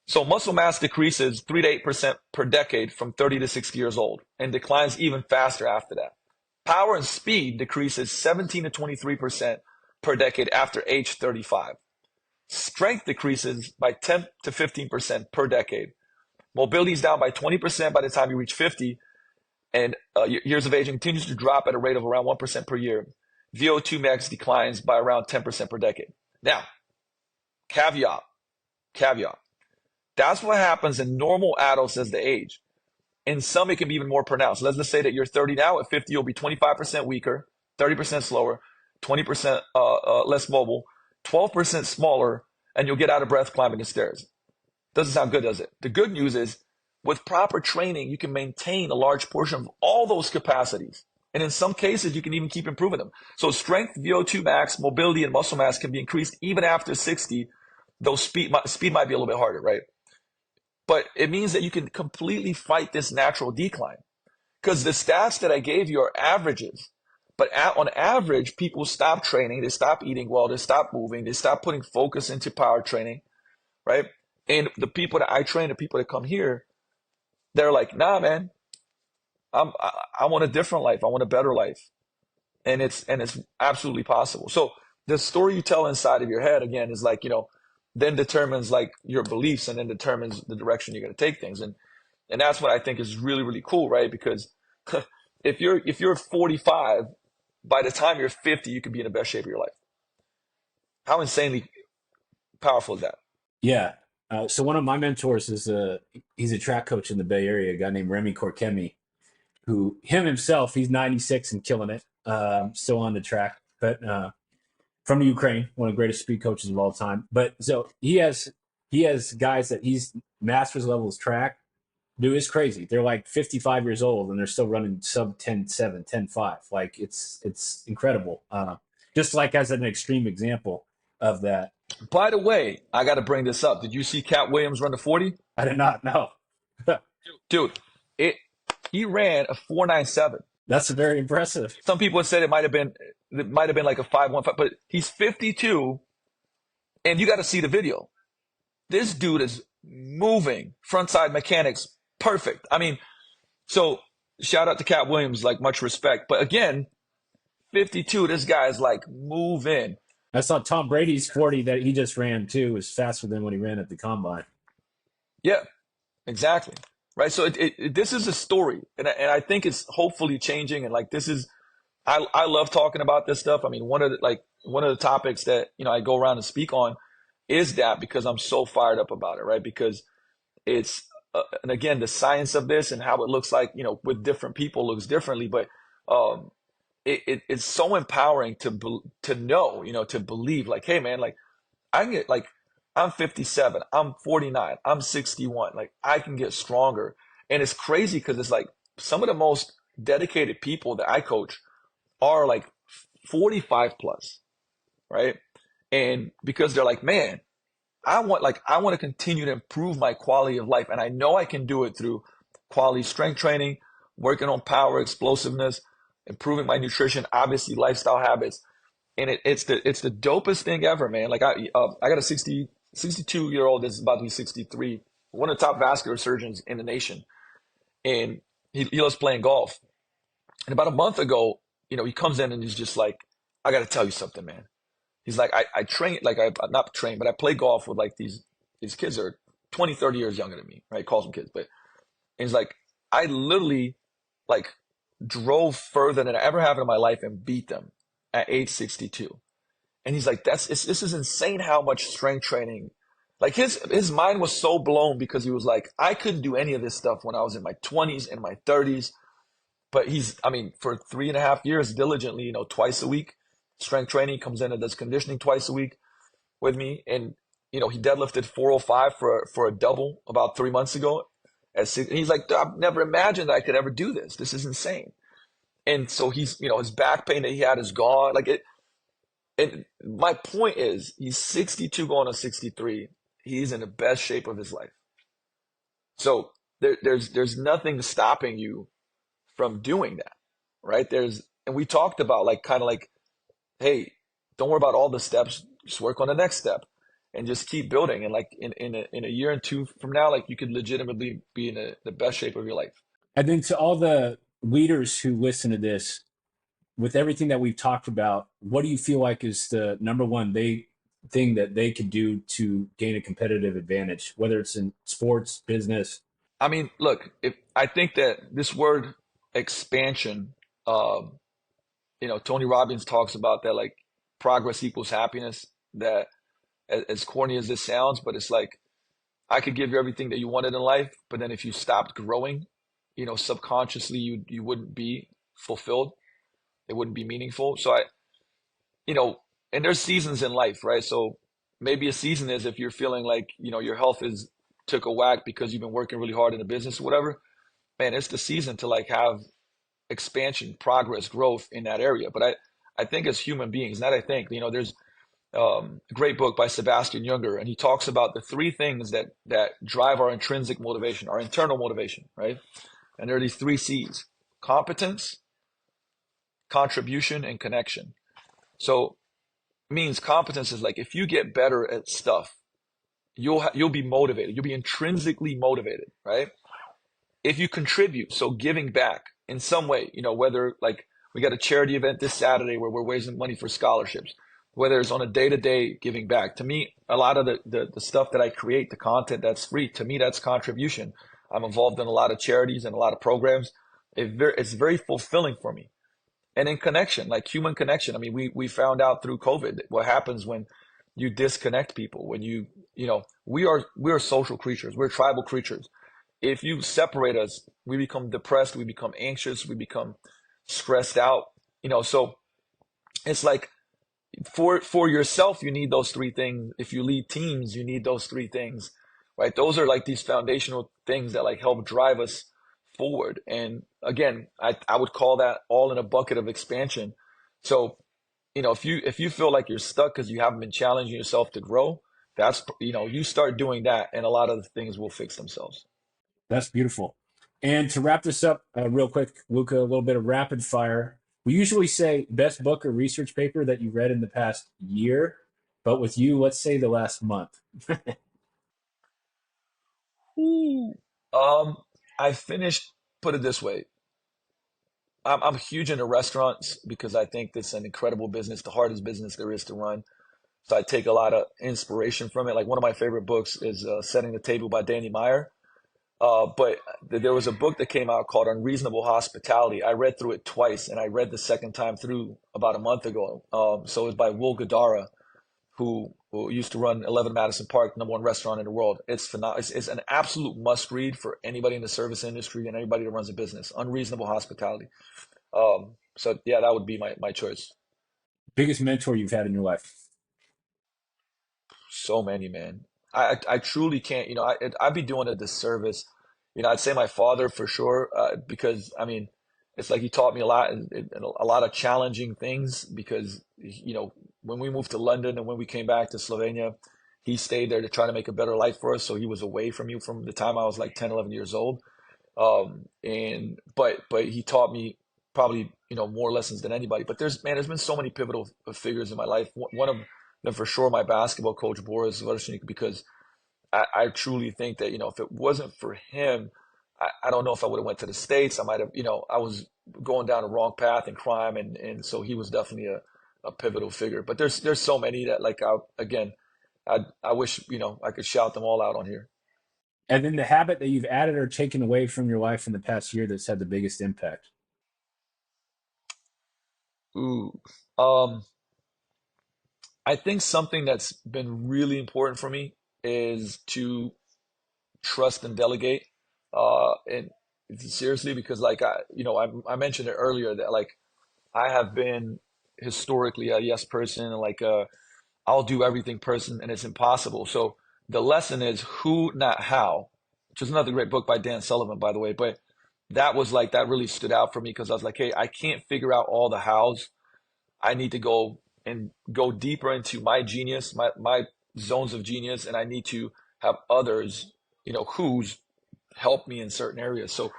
so muscle mass decreases 3 to 8% per decade from 30 to 60 years old and declines even faster after that. Power and speed decreases 17 to 23% per decade after age 35. Strength decreases by 10 to 15% per decade. Mobility is down by 20% by the time you reach 50, and years of age continues to drop at a rate of around 1% per year. VO2 max declines by around 10% per decade. Now, caveat. That's what happens in normal adults as they age. In some, it can be even more pronounced. Let's just say that you're 30 now. At 50, you'll be 25% weaker, 30% slower, 20% less mobile, 12% smaller, and you'll get out of breath climbing the stairs. Doesn't sound good, does it? The good news is, with proper training, you can maintain a large portion of all those capacities. And in some cases, you can even keep improving them. So strength, VO2 max, mobility, and muscle mass can be increased even after 60, though speed might be a little bit harder, right? But it means that you can completely fight this natural decline. Because the stats that I gave you are averages. But on average, people stop training, they stop eating well, they stop moving, they stop putting focus into power training, right? And the people that I train, the people that come here, they're like, nah, man, I want a different life. I want a better life. And it's absolutely possible. So the story you tell inside of your head, again, is like, then determines like your beliefs and then determines the direction you're going to take things. And that's what I think is really, really cool, right? Because if you're 45, by the time you're 50, you could be in the best shape of your life. How insanely powerful is that? Yeah. So one of my mentors is he's a track coach in the Bay Area, a guy named Remy Korkemi, who himself, he's 96 and killing it, still on the track, but from Ukraine, one of the greatest speed coaches of all time. But so he has guys that he's masters levels track. Dude, it's crazy. They're like 55 years old and they're still running sub 10.7, 10.5. Like it's incredible. Just like as an extreme example of that. By the way, I got to bring this up. Did you see Cat Williams run the 40? I did not know. Dude, he ran a 4.97. That's very impressive. Some people have said it might have been like a 5.15, but he's 52, and you got to see the video. This dude is moving, frontside mechanics, perfect. I mean, so shout out to Cat Williams, like much respect. But again, 52, this guy is like moving. I saw Tom Brady's 40 that he just ran too was faster than when he ran at the combine. Yeah, exactly. Right. So this is a story, and I think it's hopefully changing. And like this is, I love talking about this stuff. I mean, one of the topics that I go around and speak on is that, because I'm so fired up about it. Right. Because it's and again, the science of this and how it looks like with different people looks differently, but it's so empowering to know, to believe like, hey man, like I can get like, I'm 57, I'm 49, I'm 61. Like I can get stronger. And it's crazy because it's like some of the most dedicated people that I coach are like 45 plus, right? And because they're like, man, I want to continue to improve my quality of life. And I know I can do it through quality strength training, working on power, explosiveness, improving my nutrition, obviously lifestyle habits. And it's the dopest thing ever, man. Like I got a 62-year-old that's about to be 63, one of the top vascular surgeons in the nation. And he loves playing golf. And about a month ago, he comes in and he's just like, I got to tell you something, man. He's like, I train, like I not train, but I play golf with like these kids that are 20, 30 years younger than me, right? Calls them kids. But and he's like, I literally like drove further than I ever have in my life and beat them at age 62. And he's like, this is insane how much strength training, like his mind was so blown because he was like, I couldn't do any of this stuff when I was in my 20s and my 30s. But for 3.5 years, diligently, twice a week, strength training, comes in and does conditioning twice a week with me. And, he deadlifted 405 for a double about 3 months ago. And he's like, I've never imagined I could ever do this. This is insane. And so he's, his back pain that he had is gone. Like it. And my point is, he's 62 going on 63. He's in the best shape of his life. So there's nothing stopping you from doing that, right? And we talked about like kind of like, hey, don't worry about all the steps, just work on the next step, and just keep building. And like in a year and two from now, like you could legitimately be in the best shape of your life. I think to all the leaders who listen to this, with everything that we've talked about, what do you feel like is the number one thing that they could do to gain a competitive advantage, whether it's in sports, business? I mean, look, I think that this word expansion, Tony Robbins talks about that, like progress equals happiness. That as corny as this sounds, but it's like I could give you everything that you wanted in life, but then if you stopped growing, subconsciously you wouldn't be fulfilled. It wouldn't be meaningful. So and there's seasons in life, right? So maybe a season is if you're feeling like, your health took a whack because you've been working really hard in the business or whatever, man, it's the season to like have expansion, progress, growth in that area. But I think as human beings, there's a great book by Sebastian Junger, and he talks about the three things that drive our intrinsic motivation, our internal motivation, right? And there are these 3 C's: competence, contribution, and connection. So it means competence is like if you get better at stuff, you'll be motivated. You'll be intrinsically motivated, right? If you contribute, so giving back in some way, whether like we got a charity event this Saturday where we're raising money for scholarships, whether it's on a day-to-day giving back. To me, a lot of the stuff that I create, the content that's free, to me, that's contribution. I'm involved in a lot of charities and a lot of programs. it's very fulfilling for me. And in connection, like human connection. I mean, we found out through COVID what happens when you disconnect people, when we are social creatures, we're tribal creatures. If you separate us, we become depressed, we become anxious, we become stressed out. So it's like for yourself, you need those three things. If you lead teams, you need those three things, right? Those are like these foundational things that like help drive us forward. And again, I would call that all in a bucket of expansion. So, if you feel like you're stuck because you haven't been challenging yourself to grow, that's, you start doing that and a lot of the things will fix themselves. That's beautiful. And to wrap this up real quick, Luca, a little bit of rapid fire. We usually say best book or research paper that you read in the past year, but with you, let's say the last month. Ooh. I finished, put it this way. I'm huge into restaurants because I think it's an incredible business, the hardest business there is to run. So I take a lot of inspiration from it. Like one of my favorite books is Setting the Table by Danny Meyer. But there was a book that came out called Unreasonable Hospitality. I read through it twice, and I read the second time through about a month ago. So it was by Will Guidara, who used to run 11 Madison Park, #1 restaurant in the world. It's phenomenal. It's an absolute must read for anybody in the service industry and anybody that runs a business. Unreasonable Hospitality. So yeah, that would be my choice. Biggest mentor you've had in your life? So many, man. I truly can't, I'd be doing a disservice. I'd say my father for sure, because I mean, it's like he taught me a lot and a lot of challenging things because, when we moved to London and when we came back to Slovenia, he stayed there to try to make a better life for us. So he was away from you from the time I was like 10, 11 years old. And but he taught me probably more lessons than anybody. But there's been so many pivotal figures in my life. One of them for sure, my basketball coach Boris Varsnik, because I truly think that if it wasn't for him, I don't know if I would have went to the States. I might have I was going down the wrong path in crime, and so he was definitely a pivotal figure. But there's so many that like I wish I could shout them all out on here. And then the habit that you've added or taken away from your life in the past year that's had the biggest impact? Ooh. Um, I think something that's been really important for me is to trust and delegate. And seriously, because like I mentioned it earlier that like I have been historically a yes person and like I'll do everything person, and it's impossible. So the lesson is who, not how, which is another great book by Dan Sullivan, by the way. But that really stood out for me because I was like, hey, I can't figure out all the hows. I need to go deeper into my genius, my zones of genius, and I need to have others, who's help me in certain areas. So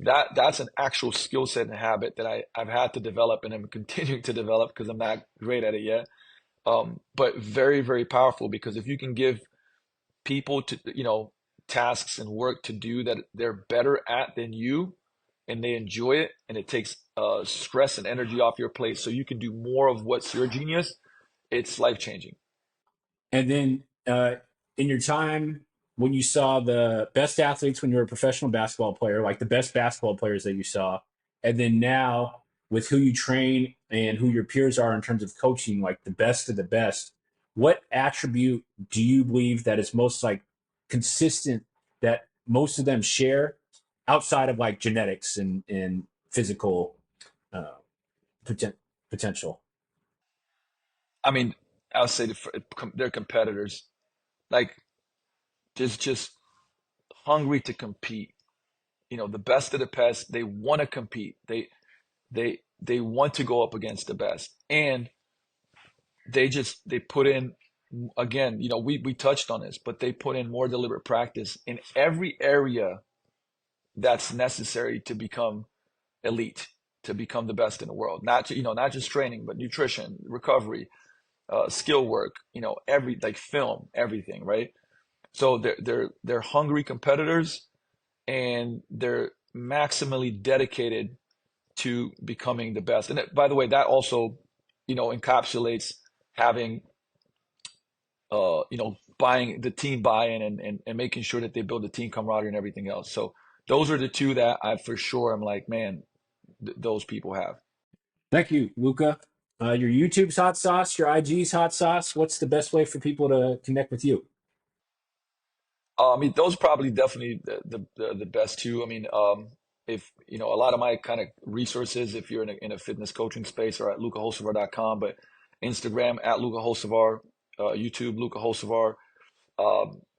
that's an actual skill set and habit that I've had to develop and I'm continuing to develop because I'm not great at it yet. But very, very powerful because if you can give people to tasks and work to do that they're better at than you and they enjoy it and it takes stress and energy off your plate so you can do more of what's your genius, it's life changing. And then in your time when you saw the best athletes when you were a professional basketball player, like the best basketball players that you saw, and then now with who you train and who your peers are in terms of coaching, like the best of the best, what attribute do you believe that is most like consistent that most of them share outside of like genetics and physical uh, poten- potential? I mean, I'll say they're competitors, like just hungry to compete. The best of the best, they want to compete. They want to go up against the best, and they put in, again, we touched on this, but they put in more deliberate practice in every area that's necessary to become elite, to become the best in the world. Not just training, but nutrition, recovery, skill work, every like film, everything, right? So they're hungry competitors and they're maximally dedicated to becoming the best. And by the way, that also, encapsulates having buying the team buy-in and making sure that they build the team camaraderie and everything else. So those are the two that I for sure am like, man, those people have. Thank you, Luka. Your YouTube's hot sauce, your IG's hot sauce. What's the best way for people to connect with you? I mean, those probably definitely the best two. I mean, if you know a lot of my kind of resources, if you're in a fitness coaching space, are at lukahosevar.com, but Instagram at Luka Hosevar, YouTube Luka Hosevar.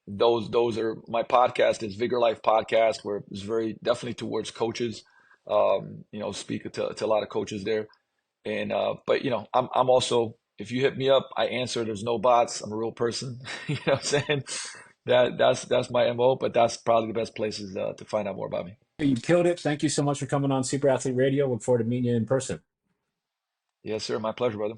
Those are my podcast is Vigor Life podcast, where it's very definitely towards coaches. You know, speak to a lot of coaches there. And but you know, I'm also, if you hit me up, I answer. There's no bots. I'm a real person. You know what I'm saying? That's my MO, but that's probably the best places to find out more about me. You killed it. Thank you so much for coming on Super Athlete Radio. Look forward to meeting you in person. Yes, sir. My pleasure, brother.